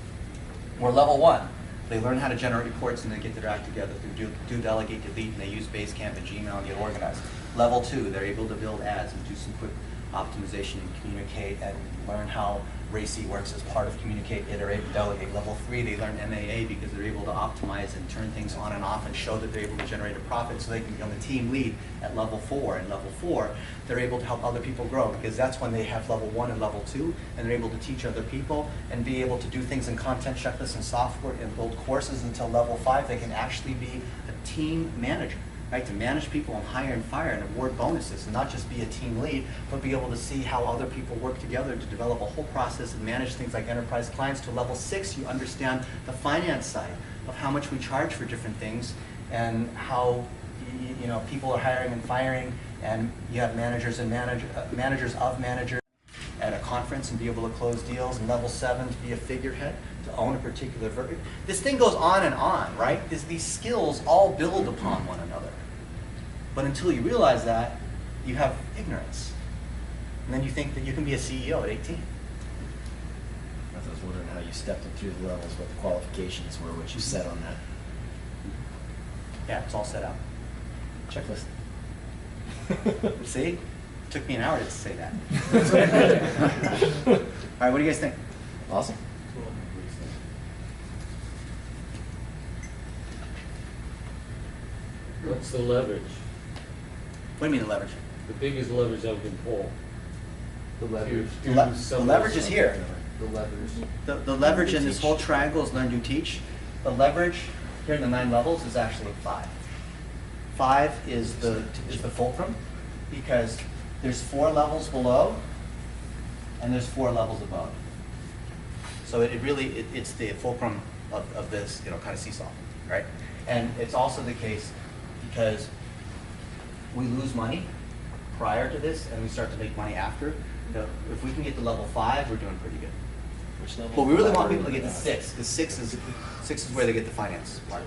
where level 1, they learn how to generate reports and they get their act together through do, delegate, delete, and they use Basecamp and Gmail and get organized. Level 2, they're able to build ads and do some quick optimization and communicate and learn how RACI works as part of communicate, iterate, and delegate. Level 3, they learn MAA because they're able to optimize and turn things on and off and show that they're able to generate a profit so they can become a team lead at level 4. And level 4, they're able to help other people grow because that's when they have level 1 and level 2, and they're able to teach other people and be able to do things in content checklists and software and build courses until level 5. They can actually be a team manager. Right, to manage people and hire and fire and award bonuses and not just be a team lead, but be able to see how other people work together to develop a whole process and manage things like enterprise clients. To level 6, you understand the finance side of how much we charge for different things and how people are hiring and firing, and you have managers and managers of managers at a conference and be able to close deals. And level 7, to be a figurehead, to own a particular vertical. This thing goes on and on, right? These skills all build upon one another. But until you realize that, you have ignorance. And then you think that you can be a CEO at 18. I was wondering how you stepped up through the levels, what the qualifications were, what you set on that. Yeah, it's all set out. Checklist. See? It took me an hour to say that. All right, what do you guys think? Awesome. What's the leverage? What do you mean the leverage? The biggest leverage that we can pull. The leverage. The leverage is here. The leverage. The leverage in this whole triangle is learn, do, teach. The leverage here in the 9 levels is actually 5. 5 is the fulcrum, because there's 4 levels below and there's 4 levels above. So it's the fulcrum of this kind of seesaw, right? And it's also the case because we lose money prior to this and we start to make money after. If we can get to level 5, we're doing pretty good. Which level? But we really want people to get to 6, because 6 is where they get the finance part.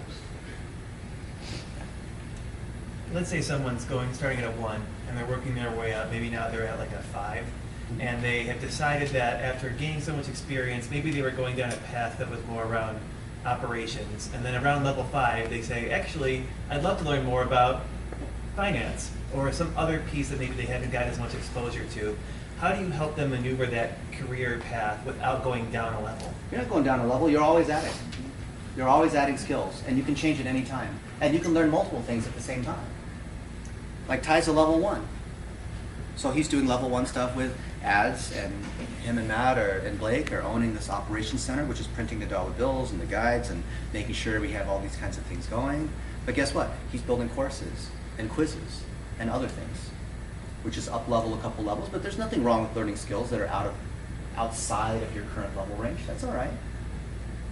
Let's say someone's starting at a 1 and they're working their way up. Maybe now they're at like a 5, and they have decided that after gaining so much experience, maybe they were going down a path that was more around operations, and then around level 5 they say, actually, I'd love to learn more about finance or some other piece that maybe they haven't gotten as much exposure to. how do you help them maneuver that career path without going down a level? You're not going down a level, you're always adding. You're always adding skills, and you can change at any time. And you can learn multiple things at the same time. Like Ty's a level 1. So he's doing level 1 stuff with ads, and him and Matt and Blake are owning this operations center, which is printing the dollar bills and the guides and making sure we have all these kinds of things going. But guess what? He's building courses and quizzes and other things, which is up level a couple levels, but there's nothing wrong with learning skills that are outside of your current level range. That's all right.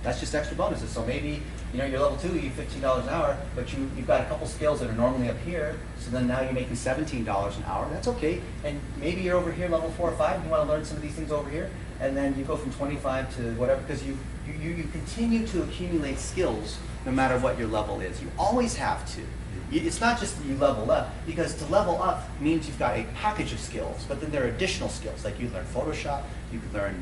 That's just extra bonuses. So maybe, you're level 2, you $15 an hour, but you've got a couple skills that are normally up here, so then now you're making $17 an hour. That's okay. And maybe you're over here level 4 or 5, and you want to learn some of these things over here, and then you go from 25 to whatever, because you continue to accumulate skills no matter what your level is. You always have to. It's not just that you level up, because to level up means you've got a package of skills, but then there are additional skills, like you learn Photoshop, you could learn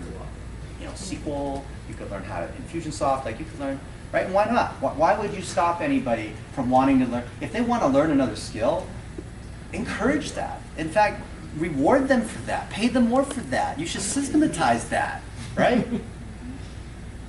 SQL, you could learn how to Infusionsoft, like you could learn, right? And why not? Why would you stop anybody from wanting to learn? If they want to learn another skill, encourage that. In fact, reward them for that. Pay them more for that. You should systematize that, right?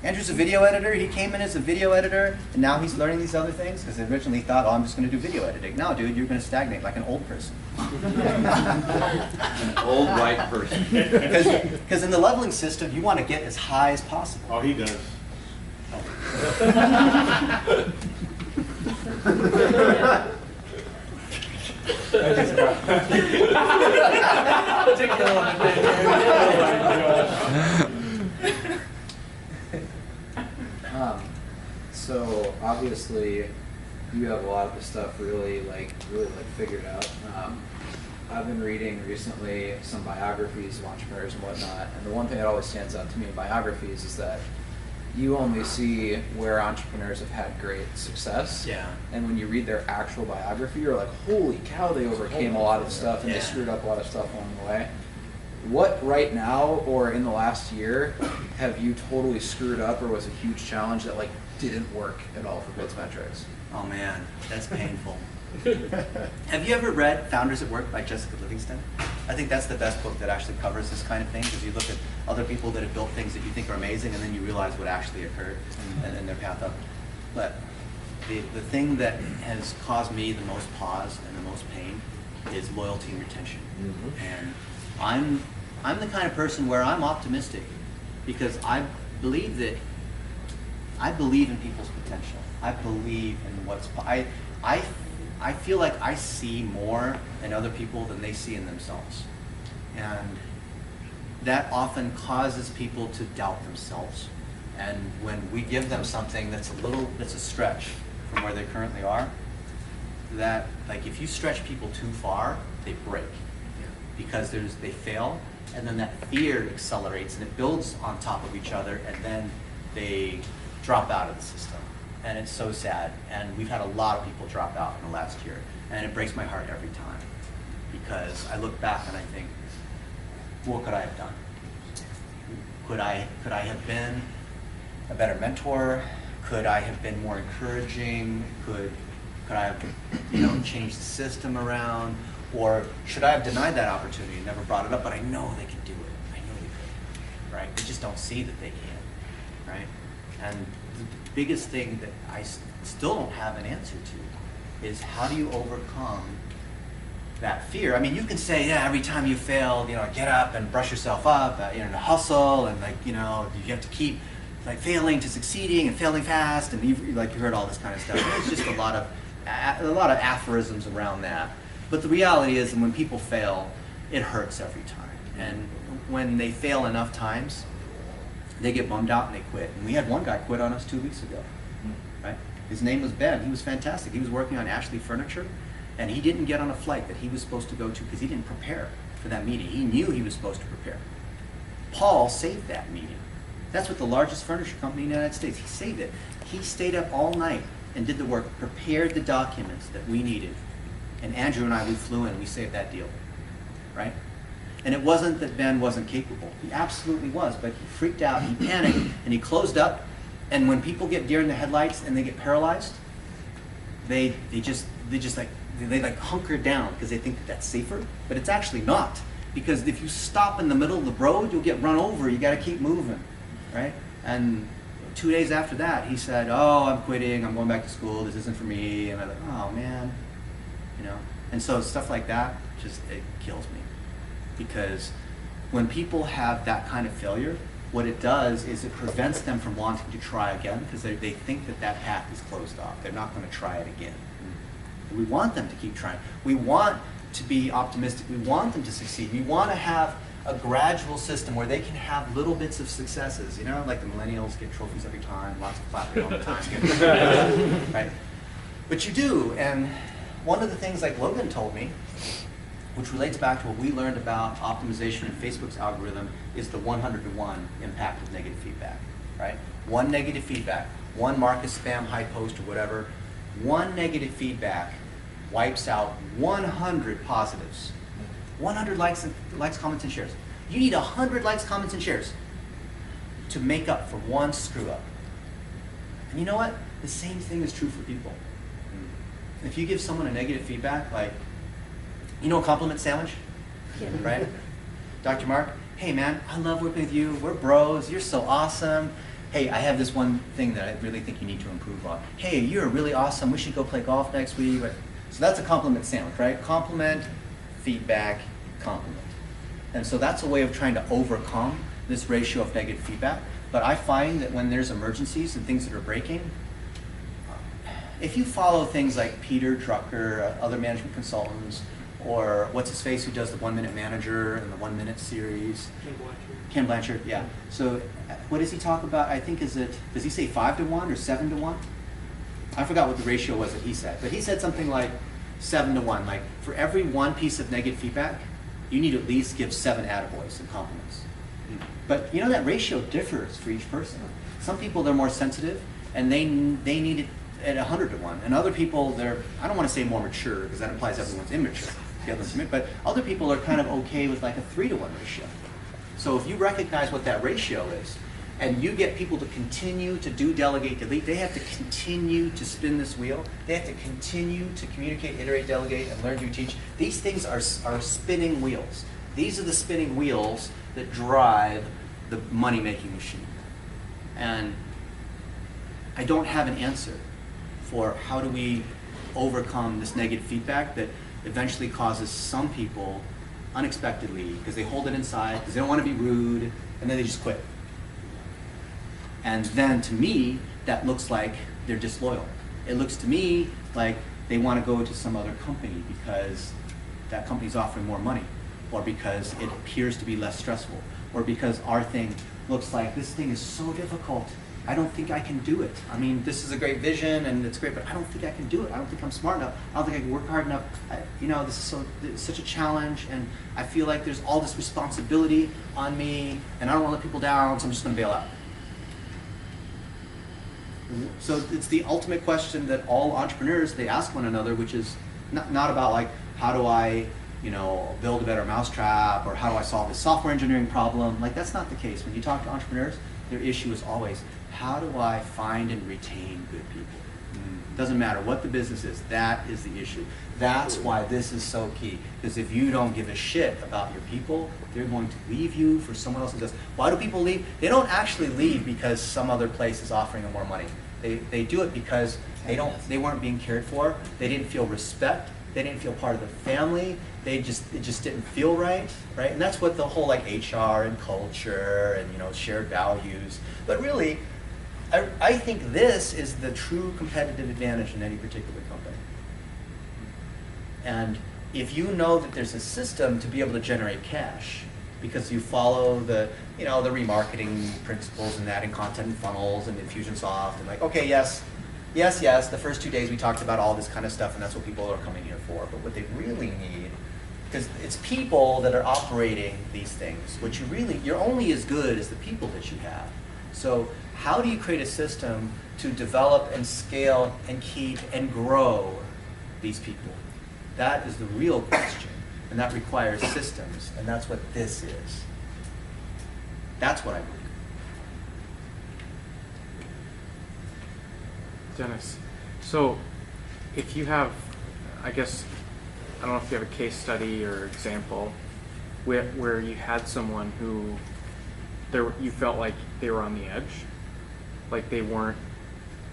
Andrew's a video editor. He came in as a video editor, and now he's learning these other things because originally he thought, oh, I'm just going to do video editing. No, dude, you're going to stagnate like an old person. An old white person. Because in the leveling system, you want to get as high as possible. Oh, he does. So obviously, you have a lot of the stuff really figured out. I've been reading recently some biographies of entrepreneurs and whatnot, and the one thing that always stands out to me in biographies is that you only see where entrepreneurs have had great success. Yeah. And when you read their actual biography, you're like, holy cow, they overcame a lot of stuff and Yeah. they screwed up a lot of stuff along the way. What right now or in the last year have you totally screwed up or was a huge challenge that didn't work at all for BlitzMetrics? Oh man, that's painful. Have you ever read Founders at Work by Jessica Livingston? I think that's the best book that actually covers this kind of thing, because you look at other people that have built things that you think are amazing, and then you realize what actually occurred and their path up. But the thing that has caused me the most pause and the most pain is loyalty and retention. And I'm the kind of person where I'm optimistic, because I believe in people's potential. I believe in what's I feel like I see more in other people than they see in themselves. And that often causes people to doubt themselves. And when we give them something that's a stretch from where they currently are, that if you stretch people too far, they break. Because they fail, and then that fear accelerates and it builds on top of each other, and then they drop out of the system. And it's so sad. And we've had a lot of people drop out in the last year. And it breaks my heart every time. Because I look back and I think, what could I have done? Could I have been a better mentor? Could I have been more encouraging? Could I have changed the system around? Or should I have denied that opportunity and never brought it up? But I know they can do it. I know they could. Right? They just don't see that they can. Right? And the biggest thing that I still don't have an answer to is, how do you overcome that fear? I mean, you can say, yeah, every time you fail, get up and brush yourself up, to hustle, and you have to keep failing to succeeding and failing fast, and you heard all this kind of stuff. There's just a lot of aphorisms around that. But the reality is, when people fail, it hurts every time. And when they fail enough times, they get bummed out and they quit. And we had one guy quit on us 2 weeks ago, right? His name was Ben. He was fantastic. He was working on Ashley Furniture, and he didn't get on a flight that he was supposed to go to because he didn't prepare for that meeting. He knew he was supposed to prepare. Paul saved that meeting. That's what the largest furniture company in the United States, he saved it. He stayed up all night and did the work, prepared the documents that we needed. And Andrew and I, we flew in, we saved that deal, right? And it wasn't that Ben wasn't capable. He absolutely was, but he freaked out, he panicked, and he closed up. And when people get deer in the headlights and they get paralyzed, they just hunker down because they think that that's safer, but it's actually not. Because if you stop in the middle of the road, you'll get run over. You got to keep moving, right? And 2 days after that, he said, "Oh, I'm quitting. I'm going back to school. This isn't for me." And I'm like, "Oh man," you know. And so stuff like that just it kills me, because when people have that kind of failure, what it does is it prevents them from wanting to try again, because they think that that path is closed off. They're not going to try it again. We want them to keep trying. We want to be optimistic. We want them to succeed. We want to have a gradual system where they can have little bits of successes. You know, like the millennials get trophies every time, lots of clapping all the time. Right? But you do, and one of the things like Logan told me, which relates back to what we learned about optimization in Facebook's algorithm, is the 100-to-1 impact of negative feedback, right? One negative feedback, one Marcus spam high post or whatever, one negative feedback wipes out 100 positives. 100 likes, comments, and shares. You need 100 likes, comments, and shares to make up for one screw up. And you know what? The same thing is true for people. If you give someone a negative feedback, like, you know, a compliment sandwich, right? Dr. Mark, hey man, I love working with you. We're bros. You're so awesome. Hey, I have this one thing that I really think you need to improve on. Hey, you're really awesome. We should go play golf next week. So that's a compliment sandwich, right? Compliment, feedback, compliment. And so that's a way of trying to overcome this ratio of negative feedback. But I find that when there's emergencies and things that are breaking, if you follow things like Peter Drucker, other management consultants, or what's his face who does the 1 Minute Manager and the 1 Minute series? Ken Blanchard, yeah. So what does he talk about? I think does he say 5-to-1 or 7-to-1? I forgot what the ratio was that he said, but he said something like 7-to-1. Like for every one piece of negative feedback, you need to at least give 7 attaboys and compliments. But you know that ratio differs for each person. Some people they're more sensitive and they need it at 100-to-1, and other people they're, I don't want to say more mature because that implies everyone's immature. But other people are kind of okay with like a 3-to-1 ratio. So if you recognize what that ratio is, and you get people to continue to do delegate, delete, they have to continue to spin this wheel. They have to continue to communicate, iterate, delegate, and learn to teach. These things are spinning wheels. These are the spinning wheels that drive the money-making machine. And I don't have an answer for how do we overcome this negative feedback that eventually causes some people unexpectedly, because they hold it inside, because they don't want to be rude, and then they just quit. And then to me, that looks like they're disloyal. It looks to me like they want to go to some other company because that company's offering more money, or because it appears to be less stressful, or because our thing looks like this thing is so difficult. I don't think I can do it. I mean, this is a great vision and it's great, but I don't think I can do it. I don't think I'm smart enough. I don't think I can work hard enough. This is such a challenge, and I feel like there's all this responsibility on me, and I don't want to let people down, so I'm just going to bail out. So it's the ultimate question that all entrepreneurs, they ask one another, which is not about like, how do I, build a better mousetrap, or how do I solve this software engineering problem? Like, that's not the case. When you talk to entrepreneurs, their issue is always, how do I find and retain good people? Doesn't matter what the business is, that is the issue. That's why this is so key. Because if you don't give a shit about your people, they're going to leave you for someone else who does. Why do people leave? They don't actually leave because some other place is offering them more money. They do it because they weren't being cared for. They didn't feel respect. They didn't feel part of the family. It just didn't feel right? And that's what the whole like HR and culture and shared values. But really, I think this is the true competitive advantage in any particular company. And if you know that there's a system to be able to generate cash, because you follow the remarketing principles and adding content and funnels and Infusionsoft and like, okay, yes, the first 2 days we talked about all this kind of stuff, and that's what people are coming here for. But what they really need, because it's people that are operating these things, you're only as good as the people that you have. So how do you create a system to develop and scale and keep and grow these people? That is the real question, and that requires systems, and that's what this is. That's what I believe. Dennis, so if you have, I don't know if you have a case study or example where you had someone who you felt like they were on the edge, like they weren't.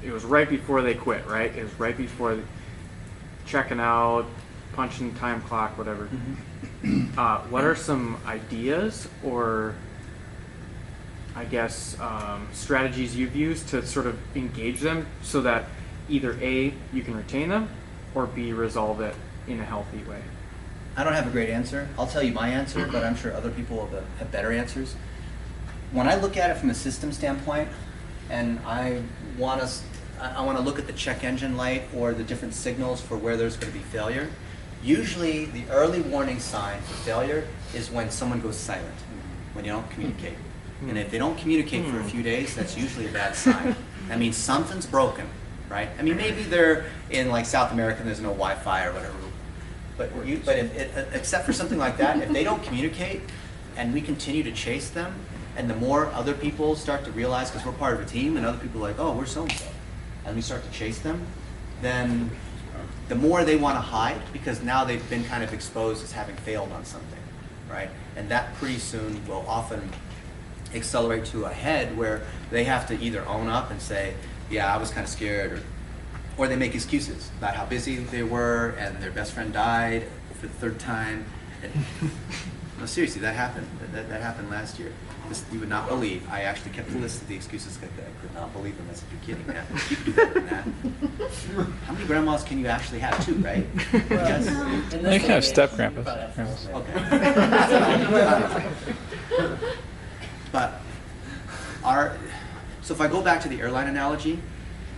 It was right before they quit, right? It was right before checking out, punching time clock, whatever. What are some ideas or, I guess, strategies you've used to sort of engage them so that either A, you can retain them, or B, resolve it in a healthy way? I don't have a great answer. I'll tell you my answer, but I'm sure other people will have better answers. When I look at it from a system standpoint, and I want to look at the check engine light or the different signals for where there's going to be failure, usually the early warning sign for failure is when someone goes silent, when you don't communicate. And if they don't communicate for a few days, that's usually a bad sign. That means something's broken, right? I mean, maybe they're in like South America and there's no Wi-Fi or whatever. But except for something like that, if they don't communicate and we continue to chase them, and the more other people start to realize, because we're part of a team, and other people are like, oh, we're so-and-so, and we start to chase them, then the more they want to hide, because now they've been kind of exposed as having failed on something, right? And that pretty soon will often accelerate to a head where they have to either own up and say, yeah, I was kind of scared, or they make excuses about how busy they were and their best friend died for the third time. And, no, seriously, that happened. That happened last year. You would not believe. I actually kept a list of the excuses that I could not believe them. As if you're kidding. Yeah, you could do better than that. How many grandmas can you actually have? Two, right? Yes. You can have step grandpas. Okay. But so if I go back to the airline analogy,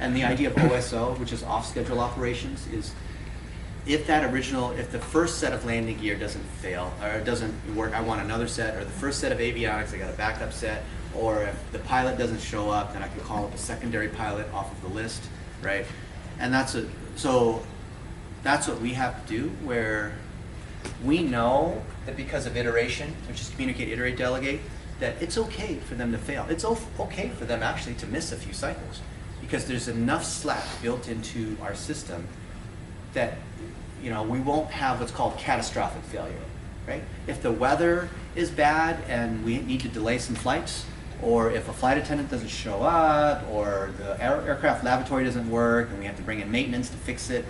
and the idea of OSO, which is off-schedule operations, is if the first set of landing gear doesn't fail, or it doesn't work, I want another set, or the first set of avionics, I got a backup set, or if the pilot doesn't show up, then I can call up a secondary pilot off of the list, right? And so that's what we have to do, where we know that because of iteration, which is communicate, iterate, delegate, that it's okay for them to fail. It's okay for them actually to miss a few cycles, because there's enough slack built into our system that we won't have what's called catastrophic failure, right? If the weather is bad and we need to delay some flights, or if a flight attendant doesn't show up, or the aircraft lavatory doesn't work and we have to bring in maintenance to fix it,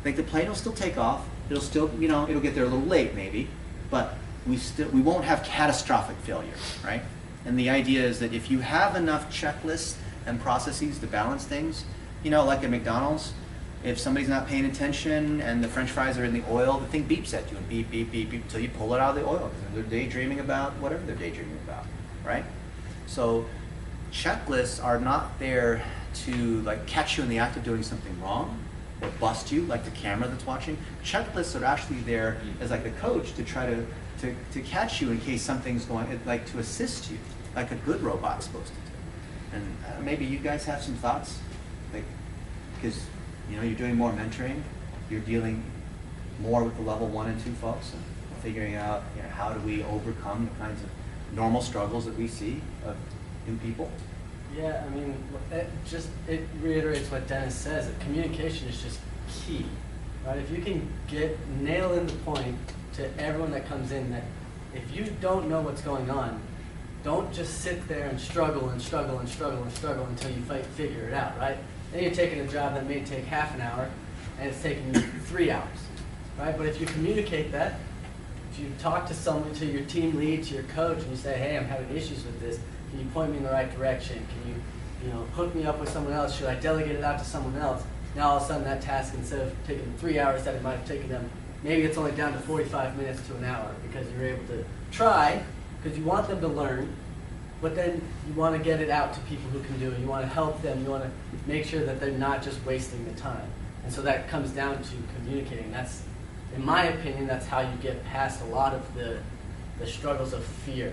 like the plane will still take off. It'll still, it'll get there a little late maybe, but we won't have catastrophic failure, right? And the idea is that if you have enough checklists and processes to balance things, like at McDonald's, if somebody's not paying attention and the French fries are in the oil, the thing beeps at you and beep, beep, beep, beep, until you pull it out of the oil. And they're daydreaming about whatever they're daydreaming about, right? So checklists are not there to catch you in the act of doing something wrong or bust you, like the camera that's watching. Checklists are actually there as like the coach to try to catch you in case something's going, to assist you, like a good robot's supposed to do. And maybe you guys have some thoughts, because you're doing more mentoring, you're dealing more with the level 1 and 2 folks, and figuring out how do we overcome the kinds of normal struggles that we see of new people. Yeah, I mean, it reiterates what Dennis says, that communication is just key, right? If you can nail in the point to everyone that comes in, that if you don't know what's going on, don't just sit there and struggle and struggle and struggle and struggle until you figure it out, right? Then you're taking a job that may take half an hour, and it's taking you 3 hours, right? But if you communicate that, if you talk to someone, to your team lead, to your coach, and you say, hey, I'm having issues with this, can you point me in the right direction? Can you hook me up with someone else? Should I delegate it out to someone else? Now all of a sudden that task, instead of taking 3 hours that it might have taken them, maybe it's only down to 45 minutes to an hour, because you're able to try, because you want them to learn, but then you want to get it out to people who can do it. You want to help them. You want to make sure that they're not just wasting the time. And so that comes down to communicating. That's, in my opinion, that's how you get past a lot of the struggles of fear.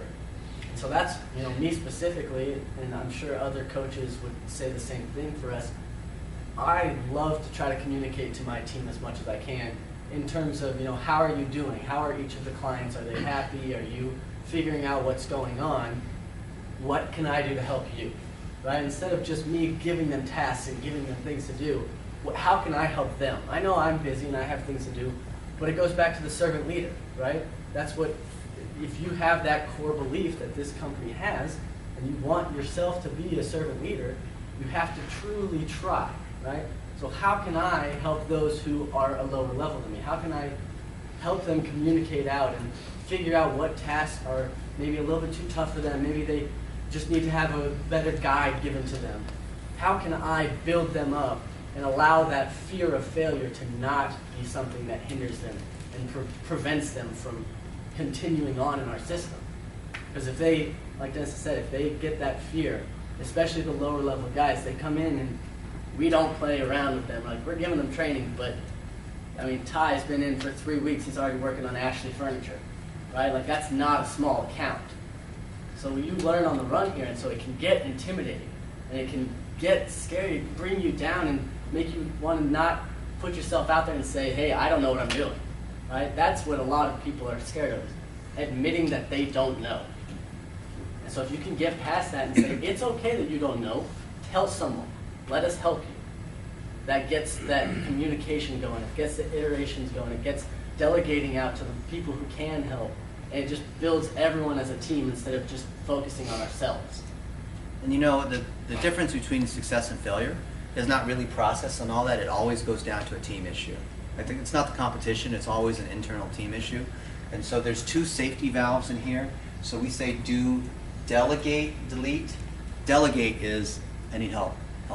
And so that's, me specifically, and I'm sure other coaches would say the same thing for us. I love to try to communicate to my team as much as I can in terms of, how are you doing? How are each of the clients? Are they happy? Are you figuring out what's going on? What can I do to help you, right? Instead of just me giving them tasks and giving them things to do, how can I help them? I know I'm busy and I have things to do, but it goes back to the servant leader, right? That's what if you have that core belief that this company has, and you want yourself to be a servant leader, you have to truly try, right? So how can I help those who are a lower level than me? How can I help them communicate out and figure out what tasks are maybe a little bit too tough for them? Maybe they just need to have a better guide given to them. How can I build them up and allow that fear of failure to not be something that hinders them and prevents them from continuing on in our system? Because if they, like Dennis said, if they get that fear, especially the lower level guys, they come in and we don't play around with them. Like, we're giving them training, but I mean, Ty's been in for 3 weeks. He's already working on Ashley Furniture, right? Like, that's not a small account. So you learn on the run here, and so it can get intimidating, and it can get scary, bring you down, and make you want to not put yourself out there and say, hey, I don't know what I'm doing, right? That's what a lot of people are scared of, admitting that they don't know. And so if you can get past that and say, it's okay that you don't know, tell someone, let us help you. That gets that communication going, it gets the iterations going, it gets delegating out to the people who can help, and it just builds everyone as a team instead of just focusing on ourselves. And you know, the difference between success and failure is not really process and all that. It always goes down to a team issue. I think it's not the competition, it's always an internal team issue. And so there's 2 safety valves in here. So we say do, delegate, delete. Delegate is, I need help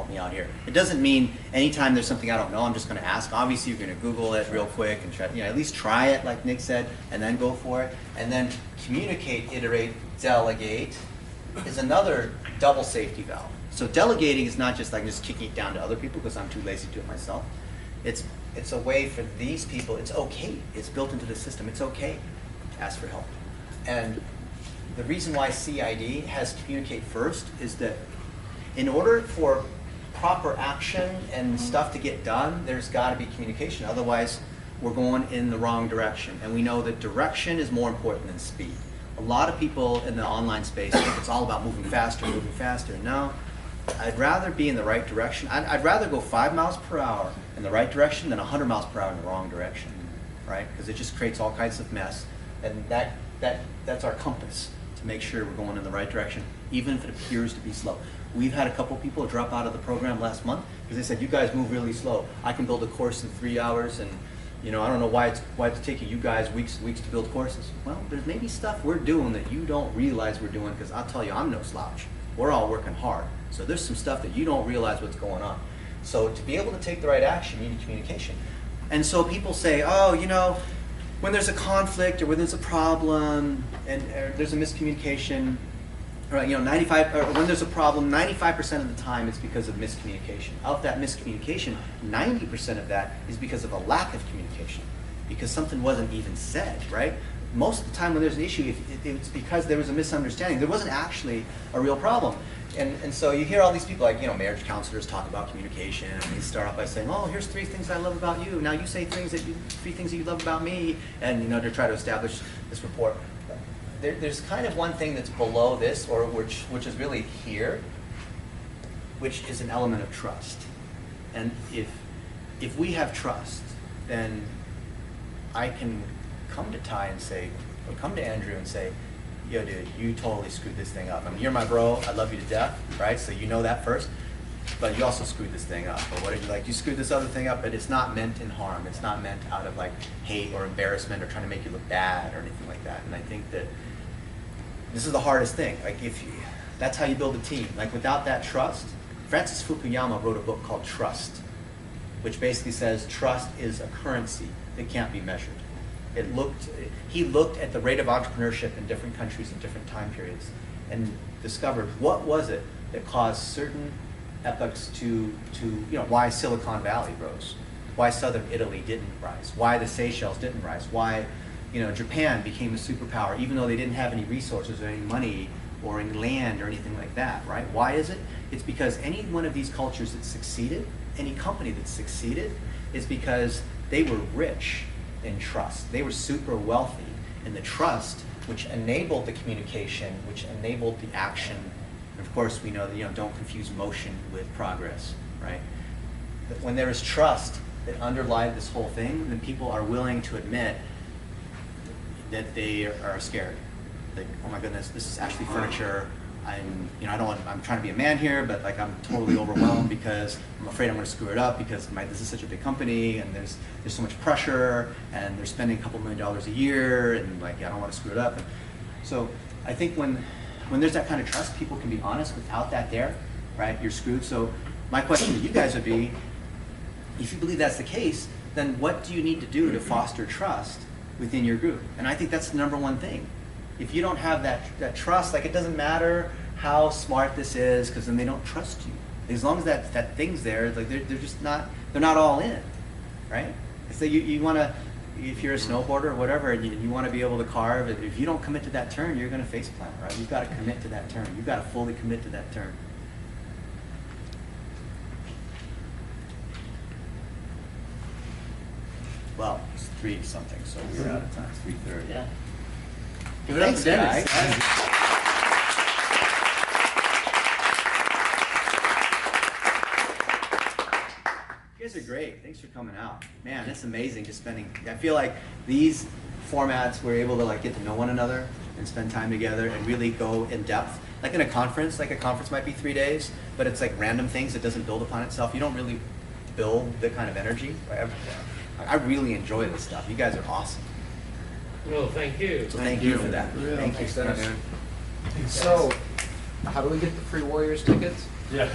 me out here. It doesn't mean anytime there's something I don't know, I'm just going to ask. Obviously, you're going to Google it real quick and try, at least try it, like Nick said, and then go for it. And then communicate, iterate, delegate is another double safety valve. So delegating is not just like just kicking it down to other people because I'm too lazy to do it myself. It's a way for these people, it's okay. It's built into the system. It's okay to ask for help. And the reason why CID has communicate first is that in order for proper action and stuff to get done, there's got to be communication. Otherwise, we're going in the wrong direction. And we know that direction is more important than speed. A lot of people in the online space think it's all about moving faster. No, I'd rather be in the right direction. I'd rather go 5 miles per hour in the right direction than 100 miles per hour in the wrong direction, right? Because it just creates all kinds of mess. And that's our compass to make sure we're going in the right direction, even if it appears to be slow. We've had a couple people drop out of the program last month because they said, you guys move really slow. I can build a course in 3 hours, and I don't know why it's taking you guys weeks to build courses. Well, there's maybe stuff we're doing that you don't realize we're doing, because I'll tell you, I'm no slouch. We're all working hard. So there's some stuff that you don't realize what's going on. So to be able to take the right action, you need communication. And so people say, oh, when there's a conflict or when there's a problem and there's a miscommunication, right, when there's a problem, 95% of the time it's because of miscommunication. Of that miscommunication, 90% of that is because of a lack of communication, because something wasn't even said, right? Most of the time when there's an issue, it's because there was a misunderstanding. There wasn't actually a real problem. And so you hear all these people, like, marriage counselors talk about communication, and they start off by saying, oh, here's 3 things I love about you. Now you say 3 things that you love about me, and to try to establish this rapport. There's kind of one thing that's below this, or which is really here, which is an element of trust. And if we have trust, then I can come to Ty and say, or come to Andrew and say, yo, dude, you totally screwed this thing up. I mean, you're my bro. I love you to death, right? So you know that first. But you also screwed this thing up. Or what did you like? You screwed this other thing up, but it's not meant in harm. It's not meant out of like hate or embarrassment or trying to make you look bad or anything like that. And I think that this is the hardest thing. Like, that's how you build a team. Like, without that trust, Francis Fukuyama wrote a book called Trust, which basically says trust is a currency that can't be measured. He looked at the rate of entrepreneurship in different countries in different time periods and discovered what was it that caused certain epochs to why Silicon Valley rose, why Southern Italy didn't rise, why the Seychelles didn't rise, why Japan became a superpower even though they didn't have any resources or any money or any land or anything like that, right? Why is it? It's because any one of these cultures that succeeded, any company that succeeded, is because they were rich in trust. They were super wealthy, and the trust, which enabled the communication, which enabled the action. And of course, we know that don't confuse motion with progress, right? But when there is trust that underlies this whole thing, then people are willing to admit that they are scared. Like, oh my goodness, this is actually furniture. I'm trying to be a man here, but like I'm totally overwhelmed because I'm afraid I'm going to screw it up because this is such a big company and there's so much pressure and they're spending a couple $1 million a year and like I don't want to screw it up. And so I think when there's that kind of trust, people can be honest. Without that there, right, you're screwed. So my question to you guys would be, if you believe that's the case, then what do you need to do to foster trust within your group? And I think that's the #1 thing. If you don't have that trust, like it doesn't matter how smart this is, because then they don't trust you. As long as that thing's there, like they're just not, they're not all in, right? So you want to, if you're a snowboarder or whatever, and you want to be able to carve, if you don't commit to that turn, you're going to face plant, right? You've got to commit to that turn. You've got to fully commit to that turn. Well, it's 3 something, so we're out of time. It's 3:30. Yeah. Give it up for Dennis. You guys are great. Thanks for coming out. Man, it's amazing just spending. I feel like these formats, we're able to like get to know one another and spend time together and really go in depth. Like in a conference might be 3 days, but it's like random things that doesn't build upon itself. You don't really build the kind of energy. I really enjoy this stuff. You guys are awesome. Well, thank you. So thank you for that. Thank you, Dennis. Dennis. So, how do we get the free Warriors tickets? Yeah.